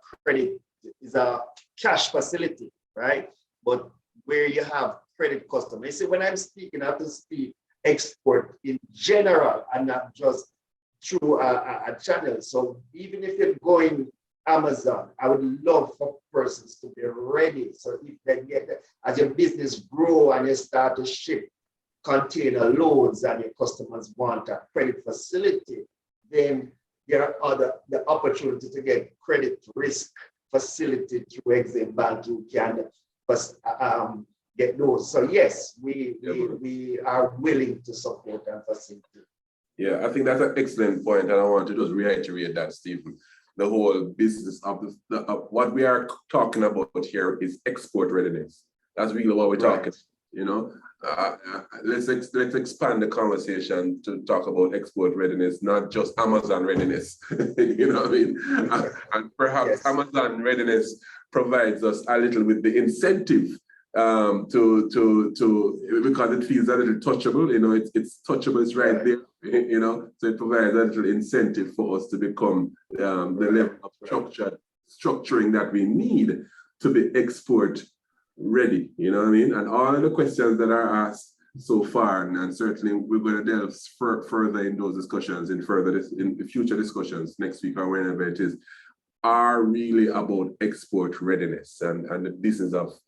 cash facility, right? But where you have credit customers. You see, when I'm speaking, I have to speak export in general and not just through a channel. So even if you're going Amazon, I would love for persons to be ready. So if they get, as your business grow and you start to ship container loads and your customers want a credit facility, then there are the opportunity to get credit risk facility through Exim Bank. You can get those. So yes, we are willing to support and facilitate. Yeah, I think that's an excellent point, and I want to just reiterate that, Stephen. The whole business of what we are talking about here is export readiness. That's really what we're talking. Let's expand the conversation to talk about export readiness, not just Amazon readiness. You know what I mean? And perhaps Amazon readiness provides us a little with the incentive to because it feels a little touchable. It's touchable. It's right there. So it provides a little incentive for us to become the level of structuring that we need to be export ready. You know what I mean? And all of the questions that are asked so far, and certainly we're going to delve further in those discussions, in future discussions next week or whenever it is, are really about export readiness and the business of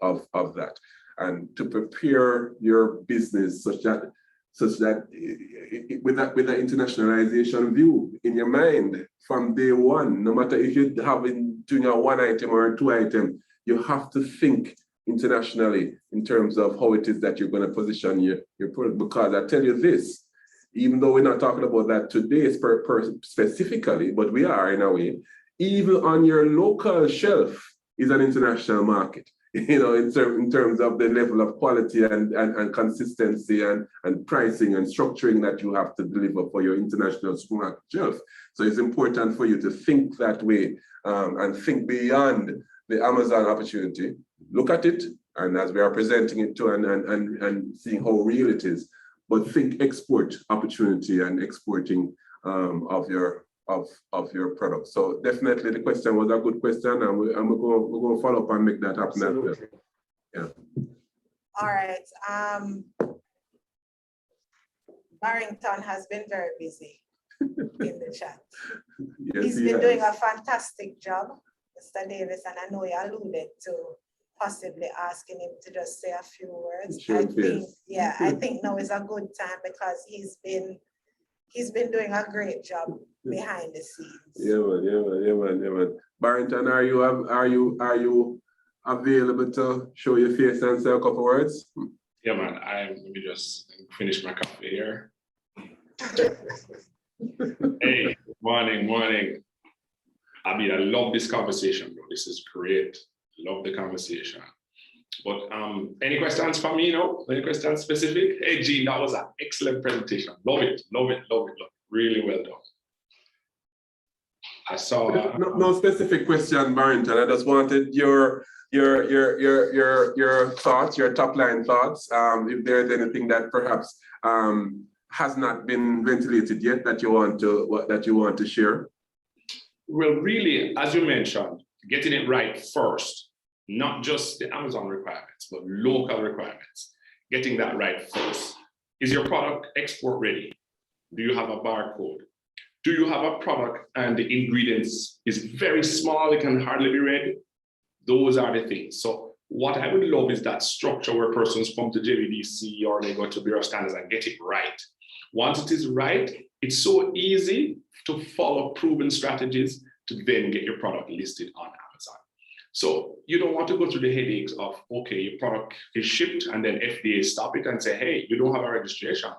that, and to prepare your business such that with that internationalization view in your mind from day one. No matter if you're doing a 1 item or a 2 item, you have to think internationally in terms of how it is that you're going to position your product. Because I tell you this, even though we're not talking about that today specifically, but we are in a way, even on your local shelf is an international market. You know, in terms of the level of quality and consistency and pricing and structuring that you have to deliver for your international supermarket shelf. So it's important for you to think that way and think beyond the Amazon opportunity. Look at it, and as we are presenting it to and seeing how real it is, but think export opportunity and exporting of your product. So definitely the question was a good question, and we're going to follow up and make that happen. Absolutely. Yeah. All right. Barrington has been very busy in the chat. Yes, He's been doing a fantastic job, Mr. Davis, and I know you alluded to possibly asking him to just say a few words. Sure, I think, yeah, I think now is a good time because he's been doing a great job behind the scenes. Yeah, man. Barrington, are you available to show your face and say a couple words? Yeah, man. Let me just finish my coffee here. Hey, morning. I mean, I love this conversation, bro. This is great. Love the conversation. But any questions for me, any questions specific? Hey, Gene, that was an excellent presentation. Love it. Really well done. I saw no specific question, Barrington. I just wanted your thoughts, your top line thoughts. If there's anything that perhaps has not been ventilated yet that you want to share. Well, really, as you mentioned, getting it right first, not just the Amazon requirements, but local requirements. Getting that right first. Is your product export ready? Do you have a barcode? Do you have a product and the ingredients is very small, it can hardly be read? Those are the things. So what I would love is that structure where persons come to JVDC or they go to Bureau of Standards and get it right. Once it is right, it's so easy to follow proven strategies to then get your product listed on Amazon. So you don't want to go through the headaches of, okay, your product is shipped and then FDA stop it and say, hey, you don't have a registration.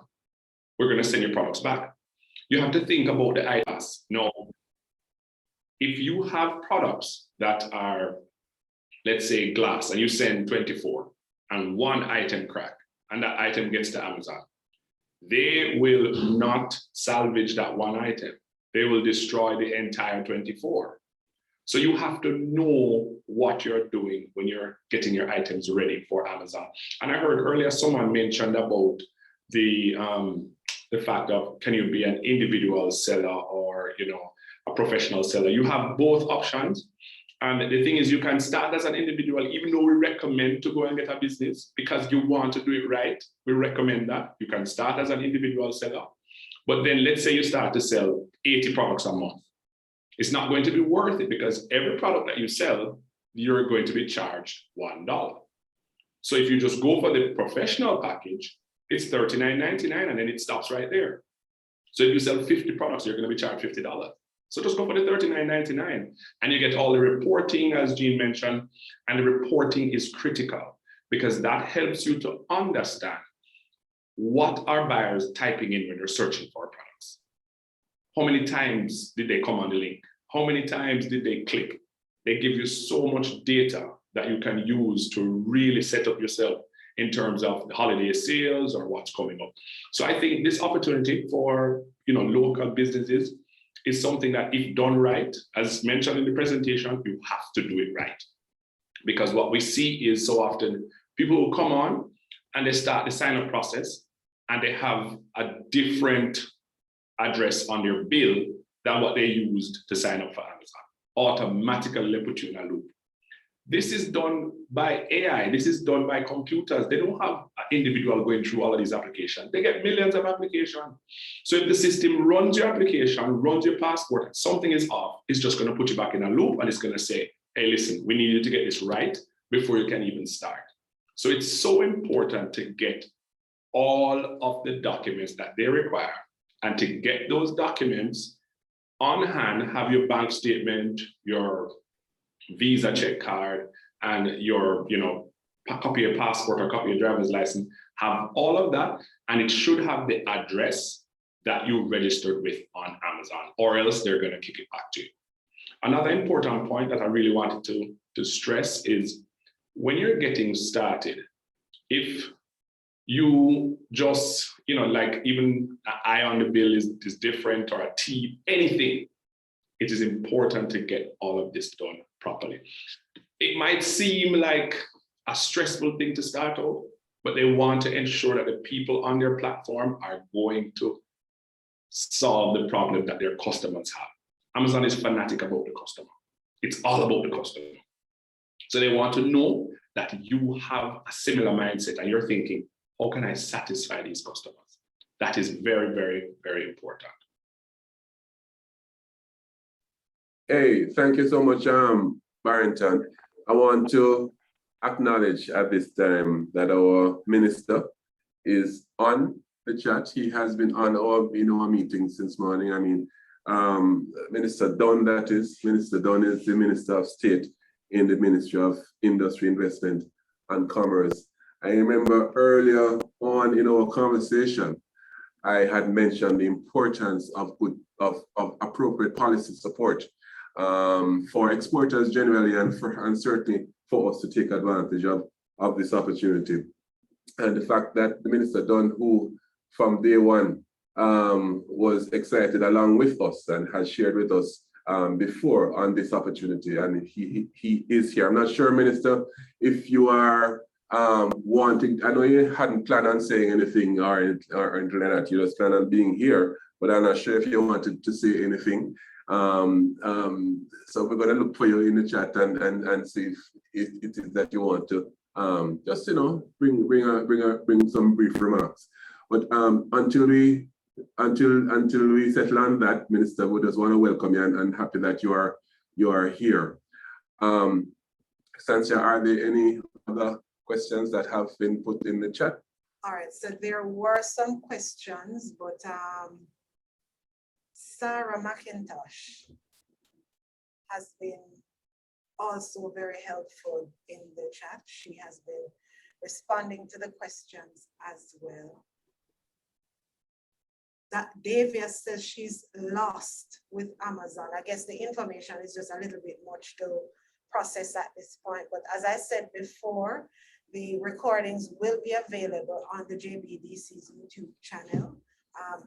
We're going to send your products back. You have to think about the items. No, if you have products that are, let's say, glass, and you send 24 and one item crack, and that item gets to Amazon, they will not salvage that one item. They will destroy the entire 24. So you have to know what you're doing when you're getting your items ready for Amazon. And I heard earlier someone mentioned about the fact of, can you be an individual seller or a professional seller? You have both options. And the thing is, you can start as an individual, even though we recommend to go and get a business because you want to do it right. We recommend that. You can start as an individual seller. But then let's say you start to sell 80 products a month. It's not going to be worth it because every product that you sell, you're going to be charged $1. So if you just go for the professional package, it's $39.99 and then it stops right there. So if you sell 50 products, you're going to be charged $50. So just go for the $39.99 and you get all the reporting, as Jean mentioned, and the reporting is critical because that helps you to understand what are buyers typing in when they're searching for products. How many times did they come on the link? How many times did they click? They give you so much data that you can use to really set up yourself in terms of the holiday sales or what's coming up. So I think this opportunity for local businesses is something that if done right, as mentioned in the presentation, you have to do it right. Because what we see is so often people will come on and they start the sign-up process and they have a different address on their bill than what they used to sign up for Amazon. Automatically they put you in a loop. This is done by AI. This is done by computers. They don't have an individual going through all of these applications. They get millions of applications. So if the system runs your application, runs your passport, something is off, it's just going to put you back in a loop and it's going to say, hey, listen, we need you to get this right before you can even start. So it's so important to get all of the documents that they require and to get those documents on hand, have your bank statement, your Visa check card, and your, copy of your passport or copy of your driver's license, have all of that, and it should have the address that you registered with on Amazon, or else they're going to kick it back to you. Another important point that I really wanted to stress is when you're getting started, if you just, like even an I on the bill is different, or a T, anything, it is important to get all of this done properly. It might seem like a stressful thing to start out, but they want to ensure that the people on their platform are going to solve the problem that their customers have. Amazon is fanatic about the customer. It's all about the customer. So they want to know that you have a similar mindset and you're thinking, how can I satisfy these customers? That is very, very, very important. Hey, thank you so much, Barrington. I want to acknowledge at this time that our minister is on the chat. He has been on our meetings since morning. I mean, Minister Dunn, that is. Minister Dunn is the Minister of State in the Ministry of Industry, Investment and Commerce. I remember earlier on in our conversation, I had mentioned the importance of appropriate policy support for exporters generally, and certainly for us to take advantage of this opportunity. And the fact that the Minister Dunn, who from day one was excited along with us and has shared with us before on this opportunity, and he is here. I'm not sure, Minister, if you are wanting, I know you hadn't planned on saying anything or anything like that, you just plan on being here, but I'm not sure if you wanted to say anything. So we're going to look for you in the chat and see if it is that you want to just bring some brief remarks. But until we settle on that, Minister, we just want to welcome you and happy that you are here. Santia, are there any other questions that have been put in the chat? All right, so there were some questions, but Sarah McIntosh has been also very helpful in the chat. She has been responding to the questions as well. That Davia says she's lost with Amazon. I guess the information is just a little bit much to process at this point. But as I said before, the recordings will be available on the JBDC's YouTube channel.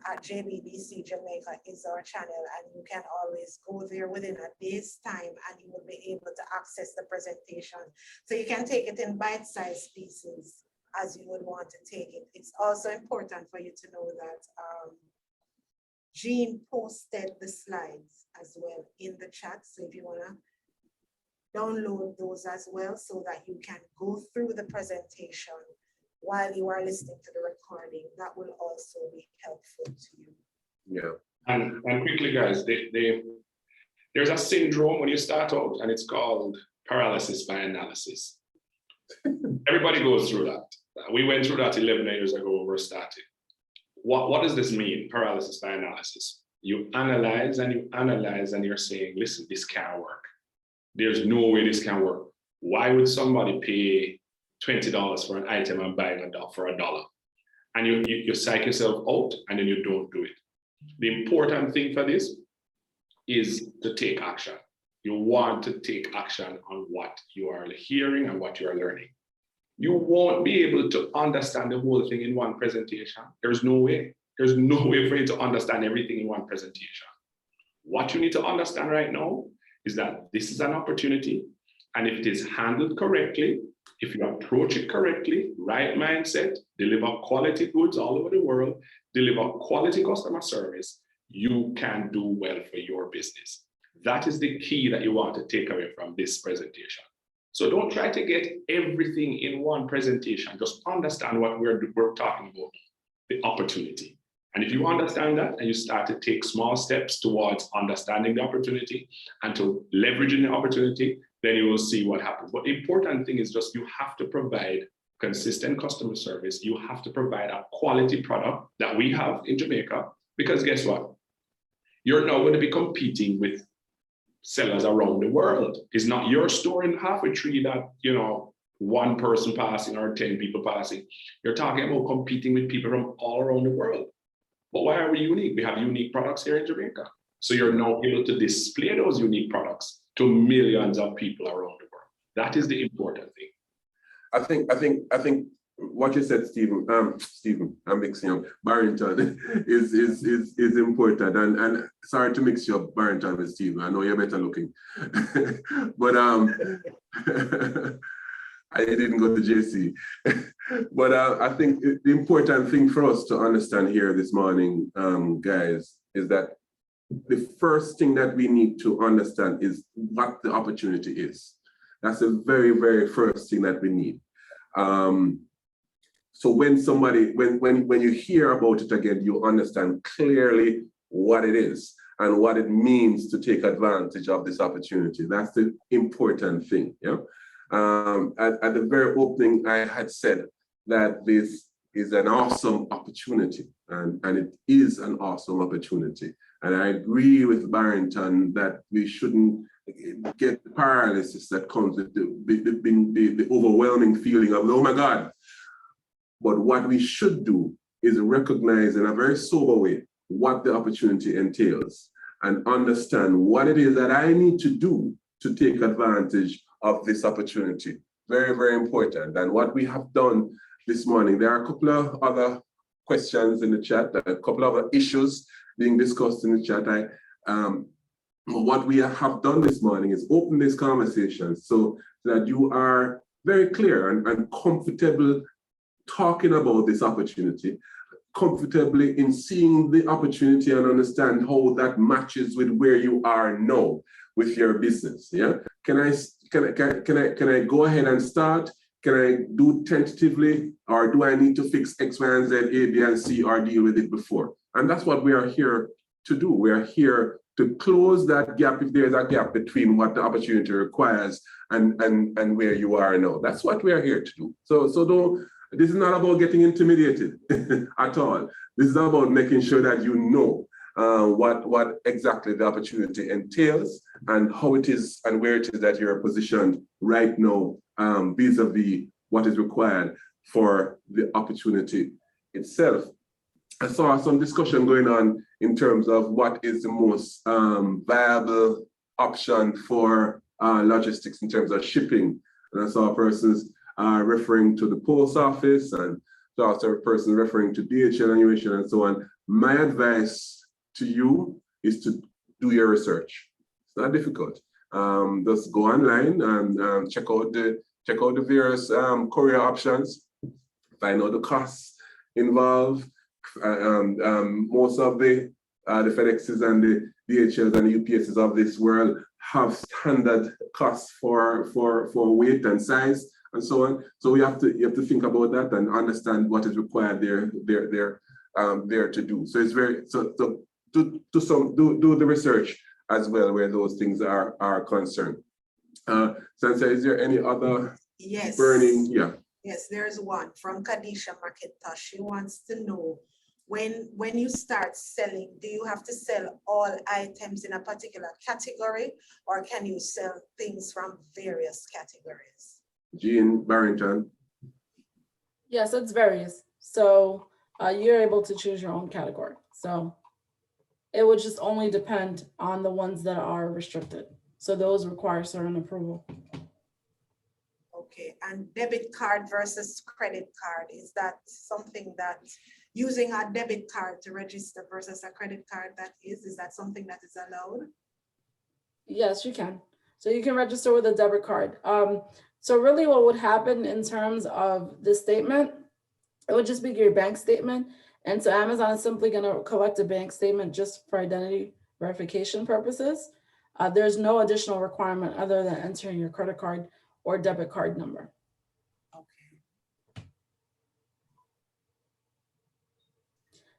At JBDC Jamaica is our channel, and you can always go there within a day's time and you will be able to access the presentation. So you can take it in bite-sized pieces as you would want to take it. It's also important for you to know that Jean posted the slides as well in the chat. So if you want to download those as well so that you can go through the presentation while you are listening to the recording, that will also be helpful to you. Yeah. And quickly, guys, there's a syndrome when you start out, and it's called paralysis by analysis. Everybody goes through that. We went through that 11 years ago when we started. What does this mean, paralysis by analysis? You analyze and you're saying, listen, this can't work. There's no way this can work. Why would somebody pay $20 for an item and buy it for $1? And you psych yourself out and then you don't do it. The important thing for this is to take action. You want to take action on what you are hearing and what you are learning. You won't be able to understand the whole thing in one presentation. There's no way. There's no way for you to understand everything in one presentation. What you need to understand right now is that this is an opportunity, and if it is handled correctly, if you approach it correctly, right mindset, deliver quality goods all over the world, deliver quality customer service, you can do well for your business. That is the key that you want to take away from this presentation. So don't try to get everything in one presentation. Just understand what we're talking about, the opportunity. And if you understand that and you start to take small steps towards understanding the opportunity and to leveraging the opportunity, then you will see what happens. But the important thing is just you have to provide consistent customer service. You have to provide a quality product that we have in Jamaica, because guess what? You're now going to be competing with sellers around the world. It's not your store in halfway tree that, you know, one person passing or 10 people passing. You're talking about competing with people from all around the world. But why are we unique? We have unique products here in Jamaica. So you're now able to display those unique products to millions of people around the world. That is the important thing. I think what you said, Stephen, I'm mixing up, Barrington, is important. And sorry to mix you up, Barrington and Stephen. I know you're better looking. But I didn't go to JC. But I think the important thing for us to understand here this morning, guys, is that the first thing that we need to understand is what the opportunity is. That's the very, very first thing that we need. So when you hear about it again, you understand clearly what it is and what it means to take advantage of this opportunity. That's the important thing. Yeah. At the very opening, I had said that this is an awesome opportunity, and it is an awesome opportunity. And I agree with Barrington that we shouldn't get the paralysis that comes with the overwhelming feeling of, oh my God. But what we should do is recognize in a very sober way what the opportunity entails and understand what it is that I need to do to take advantage of this opportunity. Very, very important. And what we have done this morning, there are a couple of other questions in the chat, a couple of other issues being discussed in the chat. What we have done this morning is open this conversation so that you are very clear and comfortable talking about this opportunity, comfortably in seeing the opportunity and understand how that matches with where you are now with your business. Yeah. Can I go ahead and start? Can I do tentatively, or do I need to fix X, Y, and Z, A, B, and C, or deal with it before? And that's what we are here to do. We are here to close that gap if there's a gap between what the opportunity requires and where you are now. That's what we are here to do. So don't. This is not about getting intimidated at all. This is about making sure that you know what exactly the opportunity entails and how it is and where it is that you're positioned right now vis-a-vis what is required for the opportunity itself. I saw some discussion going on in terms of what is the most viable option for logistics in terms of shipping. And I saw persons referring to the post office, and also a person referring to DHL annuation and so on. My advice to you is to do your research. It's not difficult. Just go online and check out the various courier options, find out the costs involved. Most of the FedExes and the DHLs and the UPSs of this world have standard costs for weight and size and so on. So you have to think about that and understand what is required there to do. So it's very do the research as well where those things are concerned. Sansa, is there any other burning? Yeah. Yes, there's one from Kadisha Maketa. She wants to know when you start selling, do you have to sell all items in a particular category, or can you sell things from various categories? Jean Barrington. Yes, it's varies. So you're able to choose your own category. So it would just only depend on the ones that are restricted. So those require certain approval. Okay, and debit card versus credit card, is that something that using a debit card to register versus a credit card is that something that is allowed? Yes, you can. So you can register with a debit card. So really what would happen in terms of this statement, it would just be your bank statement. And so Amazon is simply going to collect a bank statement just for identity verification purposes. There's no additional requirement other than entering your credit card or debit card number. Okay.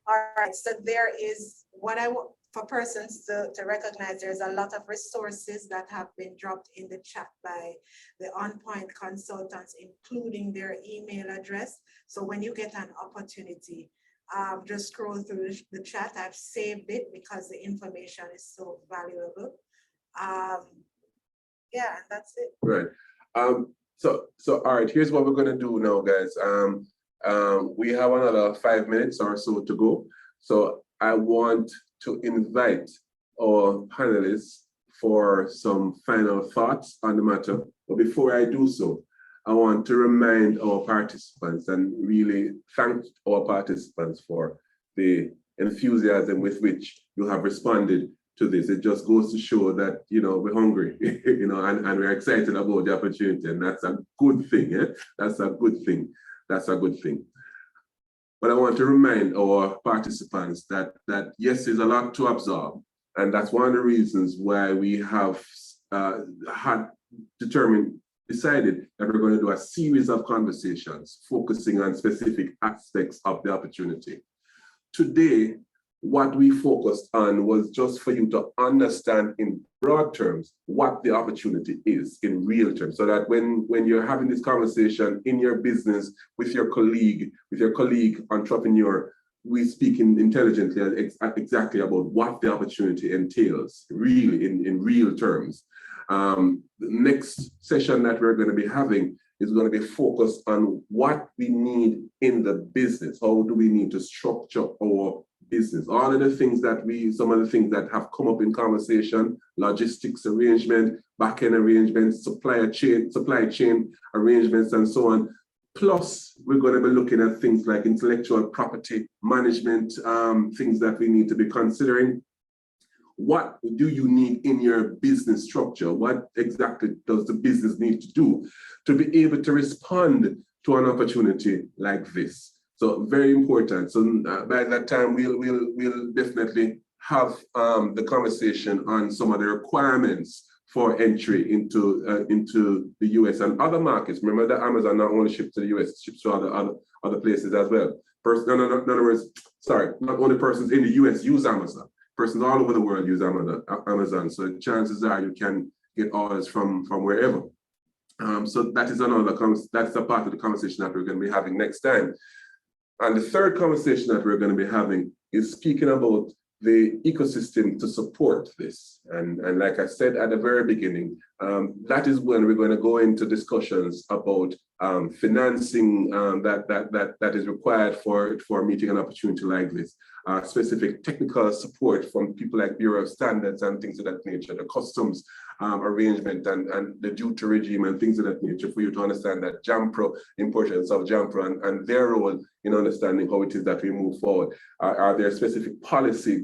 All right, so there is what I want for persons to recognize. There's a lot of resources that have been dropped in the chat by the On Point consultants, including their email address. So when you get an opportunity, just scroll through the chat. I've saved it because the information is so valuable. Yeah, and that's it. Right. So all right, here's what we're gonna do now, guys. We have another 5 minutes or so to go. So I want to invite our panelists for some final thoughts on the matter. But before I do so, I want to remind our participants and really thank our participants for the enthusiasm with which you have responded to this. It just goes to show that, you know, we're hungry, you know, and we're excited about the opportunity, and that's a good thing. Eh? That's a good thing. That's a good thing. But I want to remind our participants that yes, there's a lot to absorb, and that's one of the reasons why we have decided that we're going to do a series of conversations focusing on specific aspects of the opportunity. Today, what we focused on was just for you to understand in broad terms what the opportunity is in real terms, so that when you're having this conversation in your business with your colleague entrepreneur, we speak intelligently exactly about what the opportunity entails, really in real terms. The next session that we're going to be having is going to be focused on what we need in the business. How do we need to structure our business? All of the things some of the things that have come up in conversation: logistics arrangement, back-end arrangements, supply chain arrangements, and so on. Plus, we're going to be looking at things like intellectual property management, things that we need to be considering. What do you need in your business structure? What exactly does the business need to do to be able to respond to an opportunity like this? So very important. So by that time, we'll definitely have the conversation on some of the requirements for entry into the US and other markets. Remember that Amazon not only ships to the US, it ships to other places as well. In other words, not only persons in the US use Amazon. Persons all over the world use Amazon. So chances are you can get orders from wherever. So that is that's a part of the conversation that we're going to be having next time. And the third conversation that we're going to be having is speaking about the ecosystem to support this. And like I said at the very beginning, that is when we're going to go into discussions about financing that is required for meeting an opportunity like this. Specific technical support from people like Bureau of Standards and things of that nature, the customs arrangement and the duty regime and things of that nature, for you to understand that JAMPRO, importance of JAMPRO and their role in understanding how it is that we move forward. Are there specific policy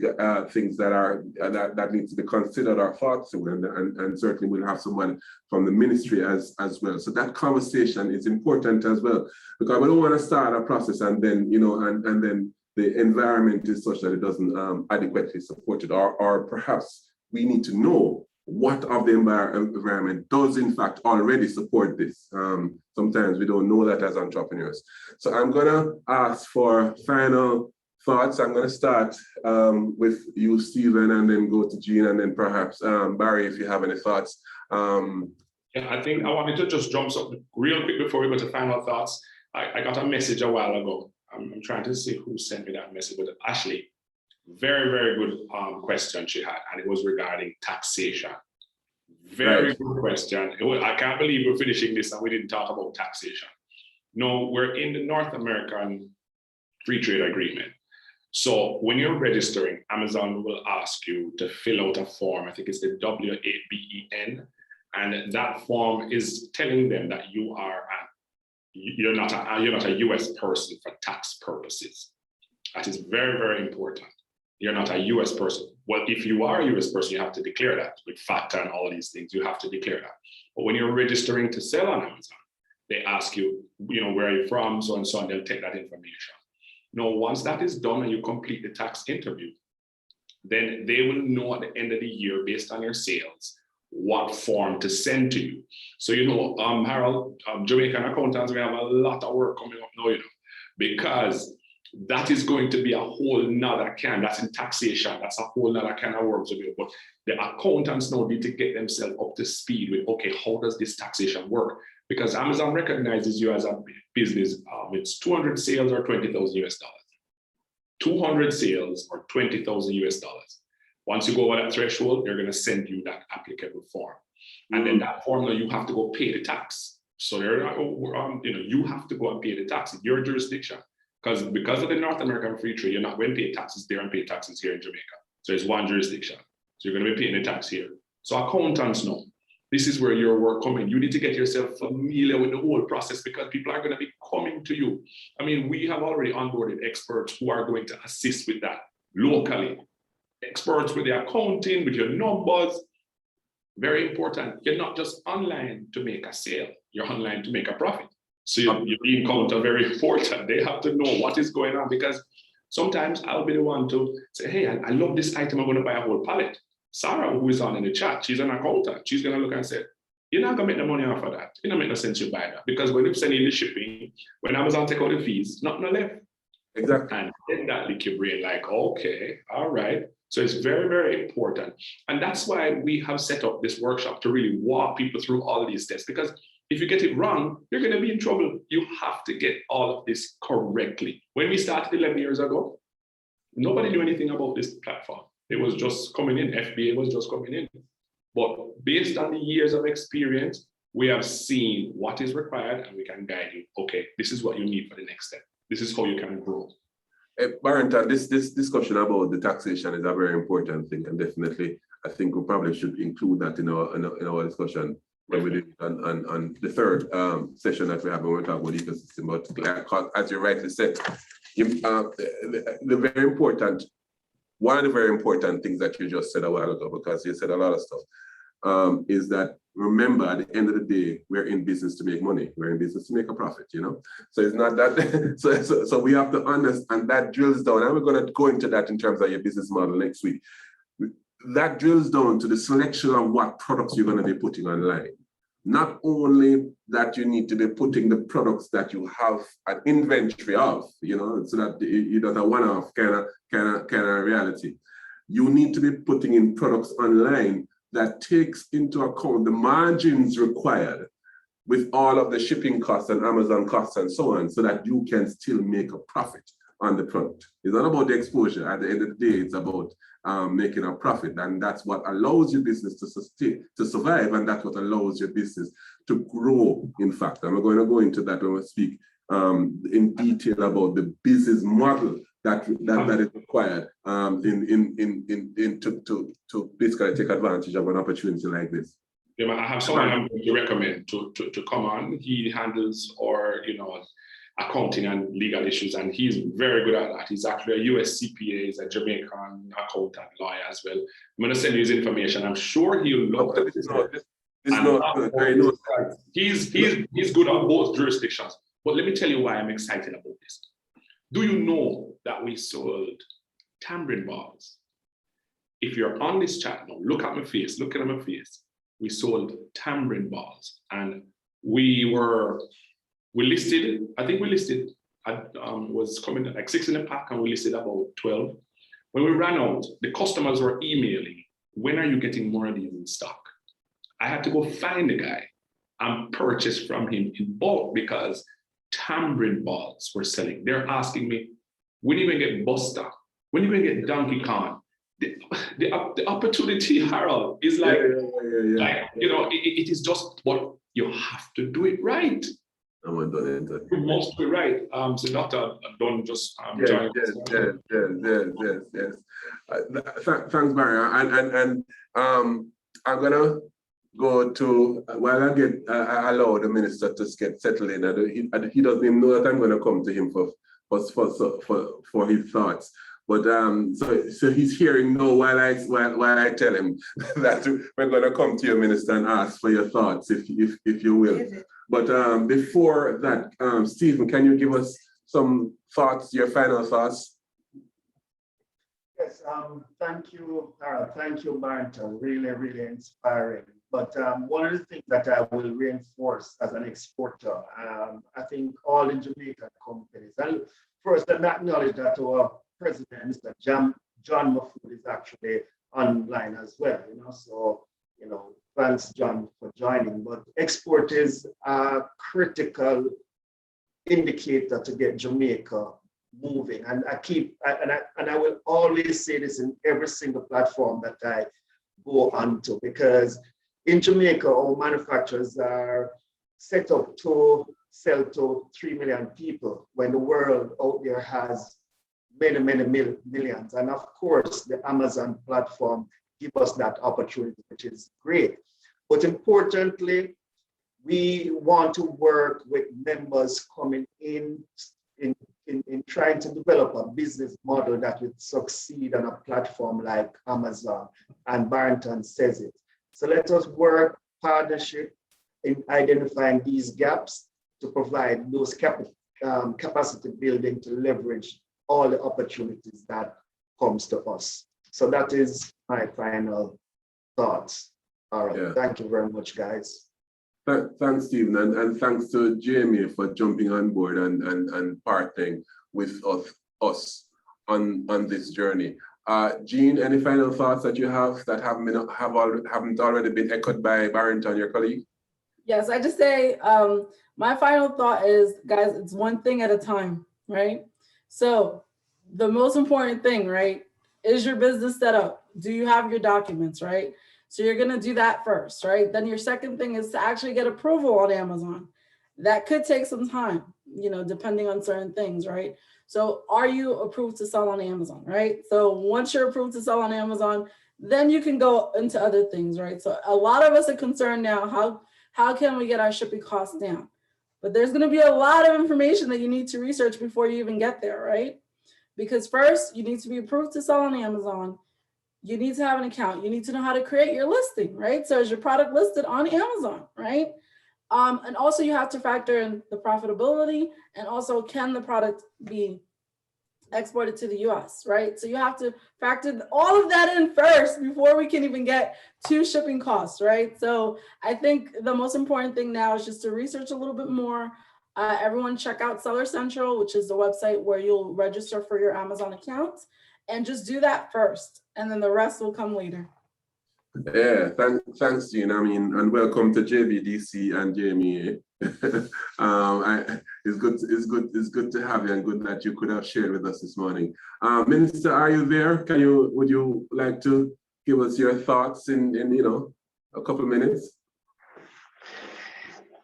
things that needs to be considered or thought through, and certainly we'll have someone from the ministry as well. So that conversation is important as well, because we don't want to start a process and then, and then the environment is such that it doesn't adequately support it, or perhaps we need to know what of the environment does in fact already support this. Sometimes we don't know that as entrepreneurs. So I'm gonna ask for final thoughts. I'm gonna start with you, Stephen, and then go to Jean, and then perhaps Barry, if you have any thoughts. Yeah, I think I wanted to just jump up real quick before we go to final thoughts. I got a message a while ago. I'm trying to see who sent me that message, but Ashley, very, very good question she had, and it was regarding taxation. Very good question. I can't believe we're finishing this and we didn't talk about taxation. No, we're in the North American Free Trade Agreement. So when you're registering, Amazon will ask you to fill out a form. I think it's the W-A-B-E-N, and that form is telling them that you're not a US person for tax purposes. That is very, very important. You're not a US person. Well, if you are a US person, you have to declare that with FATCA and all these things. You have to declare that. But when you're registering to sell on Amazon, they ask you, where are you from, so and so, and they'll take that information. Now, once that is done and you complete the tax interview, then they will know at the end of the year, based on your sales, what form to send to you. So, Harold, Jamaican accountants, we have a lot of work coming up now, because that is going to be a whole nother can. That's in taxation. That's a whole nother can of worms. But the accountants now need to get themselves up to speed with, okay, how does this taxation work? Because Amazon recognizes you as a business. It's 200 sales or $20,000 US. 200 sales or $20,000 US. Once you go over that threshold, they're going to send you that applicable form. And then that form, now you have to go pay the tax. So they're not, you have to go and pay the tax in your jurisdiction. Because of the North American Free Trade, you're not going to pay taxes there and pay taxes here in Jamaica. So it's one jurisdiction. So you're going to be paying the tax here. So accountants know, this is where your work comes in. You need to get yourself familiar with the whole process because people are going to be coming to you. I mean, we have already onboarded experts who are going to assist with that locally. Experts with the accounting, with your numbers. Very important. You're not just online to make a sale. You're online to make a profit. So your encounter very important. They have to know what is going on because sometimes I'll be the one to say, hey, I love this item. I'm going to buy a whole pallet. Sarah, who is on in the chat, she's an accountant. She's going to look and say, you're not going to make the money off of that. It don't make no sense you buy that. Because when you send in the shipping, when Amazon take out the fees, nothing left. Exactly. And then that lick your brain like, okay, all right. So it's very, very important. And that's why we have set up this workshop to really walk people through all of these steps. Because if you get it wrong, you're going to be in trouble. You have to get all of this correctly. When we started 11 years ago, nobody knew anything about this platform. It was just coming in. FBA was just coming in. But based on the years of experience, we have seen what is required and we can guide you. Okay, this is what you need for the next step. This is how you can grow. Barrington, this discussion about the taxation is a very important thing, and definitely I think we probably should include that in our discussion when we do on the third session that we have when we talk about ecosystem. But as you rightly said, the very important, one of the very important things that you just said a while ago, because you said a lot of stuff, is that remember at the end of the day, we're in business to make money. We're in business to make a profit, you know? So it's not that, so we have to understand, and that drills down, and we're gonna go into that in terms of your business model next week. That drills down to the selection of what products you're gonna be putting online. Not only that you need to be putting the products that you have an inventory of, you know, so that you don't have a one-off kind of reality. You need to be putting in products online that takes into account the margins required with all of the shipping costs and Amazon costs and so on, so that you can still make a profit on the product. It's not about the exposure. At the end of the day, it's about making a profit, and that's what allows your business to sustain, to survive, and that's what allows your business to grow. In fact, and we're going to go into that when we speak in detail about the business model that is required to basically take advantage of an opportunity like this. Yeah, I have someone I'm going to recommend to come on. He handles accounting and legal issues, and he's very good at that. He's actually a US CPA, he's a Jamaican accountant lawyer as well. I'm going to send you his information. I'm sure he'll love it. He's good on both jurisdictions. But let me tell you why I'm excited about this. Do you know that we sold tambourine balls? If you're on this chat now, look at my face, look at my face. We sold tambourine balls, and we listed, I think we listed, was coming like 6 in a pack, and we listed about 12. When we ran out, the customers were emailing, when are you getting more of these in stock? I had to go find the guy and purchase from him in bulk because tambourine balls were selling. They're asking me, when are you going to get Buster? When are you going to get Donkey Kong? The opportunity, Harold, is like, it is just what you have to do it right. You must be right. So Doctor, don't just join. Yes. Thanks, Barry. And I'm gonna go to, while I get allow the minister to get settled in. He doesn't even know that I'm gonna come to him for his thoughts. But so he's hearing no while I tell him that we're gonna come to you, Minister, and ask for your thoughts, if you will. But before that, Stephen, can you give us some thoughts, your final thoughts? Yes, thank you, Harold. Thank you, Barrington. Really, really inspiring. But one of the things that I will reinforce as an exporter, I think all the Jamaican companies, and first let me acknowledge that our president, Mr. John Mahfood, is actually online as well, so, thanks, John, for joining. But export is a critical indicator to get Jamaica moving. And I will always say this in every single platform that I go onto, because in Jamaica, our manufacturers are set up to sell to 3 million people when the world out there has many, many millions. And of course, the Amazon platform gives us that opportunity, which is great. But importantly, we want to work with members coming in trying to develop a business model that would succeed on a platform like Amazon, and Barrington says it. So let us work partnership in identifying these gaps to provide those capacity building to leverage all the opportunities that comes to us. So that is my final thoughts. All right, Yeah. Thank you very much, guys. Thanks, Stephen, and thanks to Jamie for jumping on board and partnering with us on this journey. Jean, any final thoughts that you have that haven't already been echoed by Barrington, your colleague? Yes, I just say my final thought is, guys, it's one thing at a time, right? So the most important thing, right, is your business set up? Do you have your documents, right? So you're going to do that first, right? Then your second thing is to actually get approval on Amazon. That could take some time, depending on certain things, right? So are you approved to sell on Amazon, right? So once you're approved to sell on Amazon, then you can go into other things, right? So a lot of us are concerned now, how can we get our shipping costs down? But there's going to be a lot of information that you need to research before you even get there, right? Because first, you need to be approved to sell on Amazon. You need to have an account. You need to know how to create your listing, right? So is your product listed on Amazon, right? And also you have to factor in the profitability, and also can the product be exported to the US, right? So you have to factor all of that in first before we can even get to shipping costs, right? So I think the most important thing now is just to research a little bit more. Everyone check out Seller Central, which is the website where you'll register for your Amazon account, and just do that first, and then the rest will come later. Yeah, thanks, Jean. I mean, and welcome to JBDC and Jamie. It's good to have you, and good that you could have shared with us this morning. Minister, are you there? Would you like to give us your thoughts in a couple of minutes?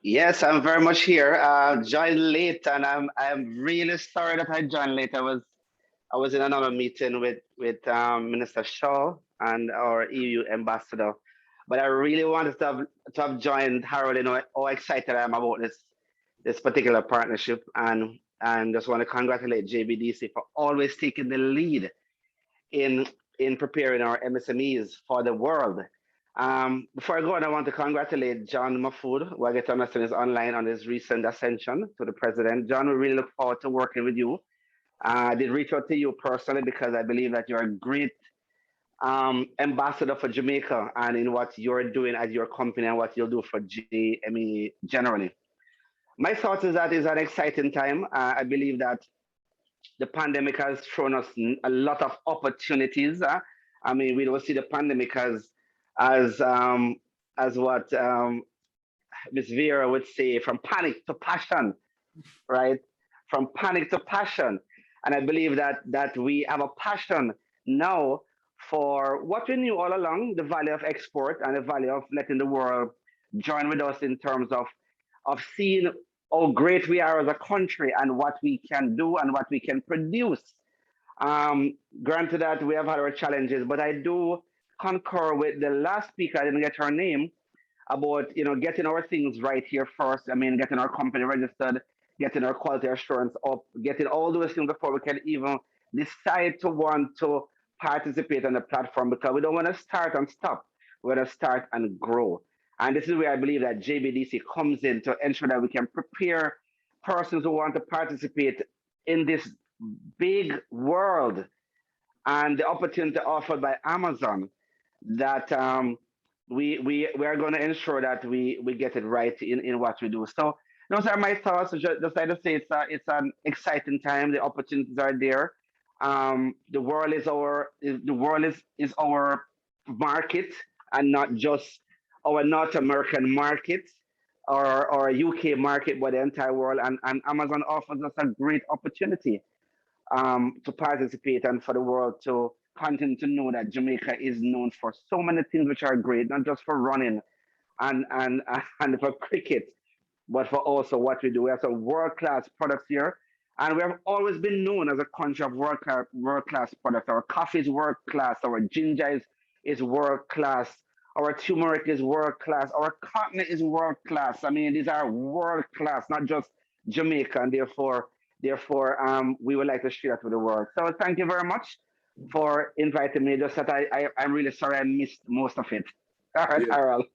Yes, I'm very much here. Joined late, and I'm really sorry that I joined late. I was in another meeting with Minister Shaw and our EU ambassador, but I really wanted to have joined Harold. How excited I am about this particular partnership, and just want to congratulate JBDC for always taking the lead in preparing our MSMEs for the world. Before I go on, I want to congratulate John Mahfood, who I get to understand is online on his recent ascension to the president. John, we really look forward to working with you. I did reach out to you personally because I believe that you're a great ambassador for Jamaica and in what you're doing as your company and what you'll do for GME generally. My thoughts is that it's an exciting time. I believe that the pandemic has thrown us a lot of opportunities. I mean, we don't see the pandemic as what Ms. Vera would say, from panic to passion, right? From panic to passion. And I believe that we have a passion now for what we knew all along, the value of export and the value of letting the world join with us in terms of seeing how great we are as a country and what we can do and what we can produce. Granted that we have had our challenges, but I do concur with the last speaker, I didn't get her name, about getting our things right here first. I mean, getting our company registered, getting our quality assurance up, getting all those things before we can even decide to want to participate on the platform, because we don't want to start and stop. We want to start and grow. And this is where I believe that JBDC comes in to ensure that we can prepare persons who want to participate in this big world and the opportunity offered by Amazon, that we are going to ensure that we get it right in what we do. So those are my thoughts. Just like to say, it's an exciting time. The opportunities are there. The world is our market, and not just our North American market or UK market, but the entire world. And Amazon offers us a great opportunity. to participate and for the world to continue to know that Jamaica is known for so many things which are great, not just for running and for cricket, but for also what we do. We have some world-class products here. And we have always been known as a country of world-class products. Our coffee is world-class, our ginger is world-class, our turmeric is world-class, our cotton is world-class. I mean, these are world-class, not just Jamaica, and therefore, we would like to share that with the world. So thank you very much for inviting me. Just that I'm really sorry I missed most of it. All right, Yeah. Harold.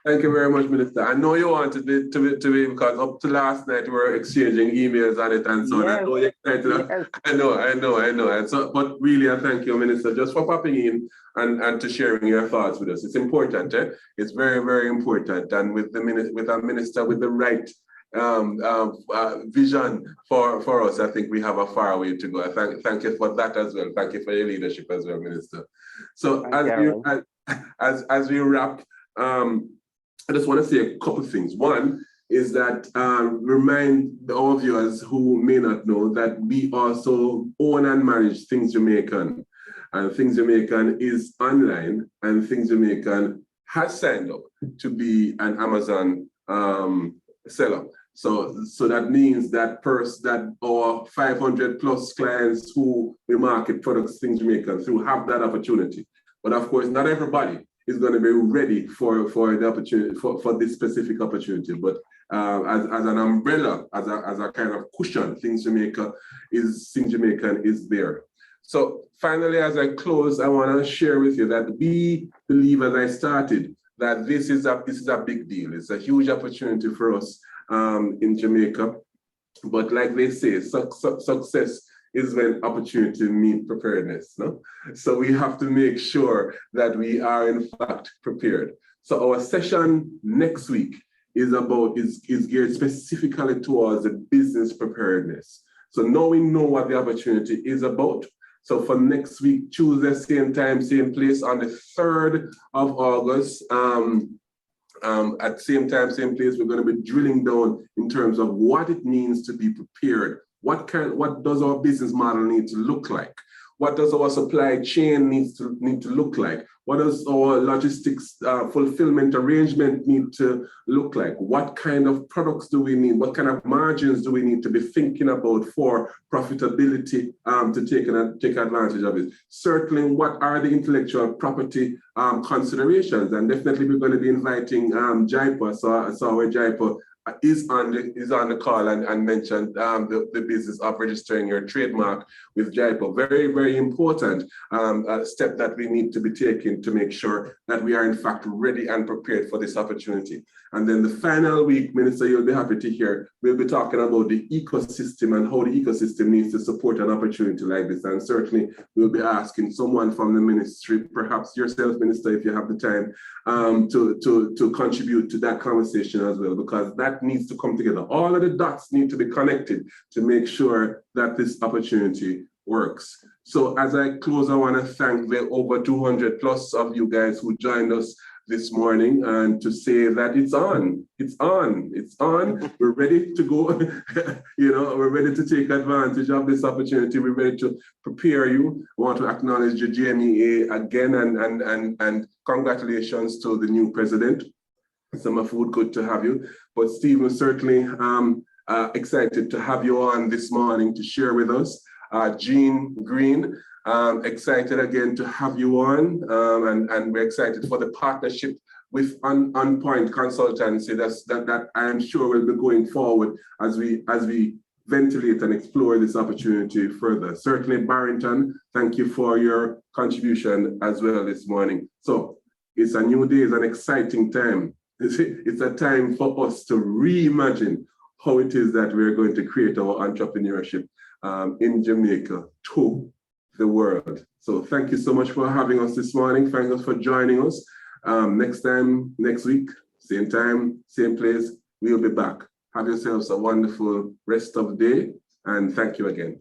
Thank you very much, Minister. I know you wanted to be because up to last night we were exchanging emails on it and so on. Yes. I know you're excited. Yes. I know. And so, but really, I thank you, Minister, just for popping in and to sharing your thoughts with us. It's important. It's very, very important. And with a minister with the right vision for us, I think we have a far way to go. Thank you for that as well. Thank you for your leadership as well, Minister. So as we wrap, I just want to say a couple of things. One is that remind our viewers who may not know that we also own and manage Things Jamaican. And Things Jamaican is online, and Things Jamaican has signed up to be an Amazon seller. So that means that our 500 plus clients who we market products Things Jamaican through have that opportunity. But of course, not everybody is going to be ready for the opportunity for this specific opportunity. But as an umbrella, as a kind of cushion, Things Jamaican is there. So finally, as I close, I want to share with you that we believe, as I started, that this is a big deal. It's a huge opportunity for us in Jamaica. But like they say, success is when opportunity meets preparedness. No? So we have to make sure that we are in fact prepared. So our session next week is geared specifically towards the business preparedness. So now we know what the opportunity is about. So for next week, Tuesday, same time, same place, on the 3rd of August, at same time, same place, we're going to be drilling down in terms of what it means to be prepared. What does our business model need to look like? What does our supply chain need to look like? What does our logistics fulfillment arrangement need to look like? What kind of products do we need? What kind of margins do we need to be thinking about for profitability to take advantage of it? Certainly, what are the intellectual property considerations? And definitely, we're going to be inviting Jaipur. So our Jaipur is on the call and mentioned the business of registering your trademark with Jaipur. Very, very important step that we need to be taking to make sure that we are in fact ready and prepared for this opportunity. And then the final week, Minister, you'll be happy to hear, we'll be talking about the ecosystem and how the ecosystem needs to support an opportunity like this. And certainly we'll be asking someone from the ministry, perhaps yourself, Minister, if you have the time, to contribute to that conversation as well, because that needs to come together. All of the dots need to be connected to make sure that this opportunity works. So as I close, I want to thank the over 200 plus of you guys who joined us this morning, and to say that it's on. We're ready to go. We're ready to take advantage of this opportunity. We're ready to prepare you. I want to acknowledge the JMEA again, and congratulations to the new president. Summer Food, good to have you. But Steve, we're certainly excited to have you on this morning to share with us. Jean Green, excited again to have you on, and we're excited for the partnership with On Point Consultancy that I am sure will be going forward as we ventilate and explore this opportunity further. Certainly, Barrington, thank you for your contribution as well this morning. So it's a new day, it's an exciting time. It's a time for us to reimagine how it is that we're going to create our entrepreneurship in Jamaica to the world. So thank you so much for having us this morning. Thank you for joining us. Next week, same time, same place, we'll be back. Have yourselves a wonderful rest of the day, and thank you again.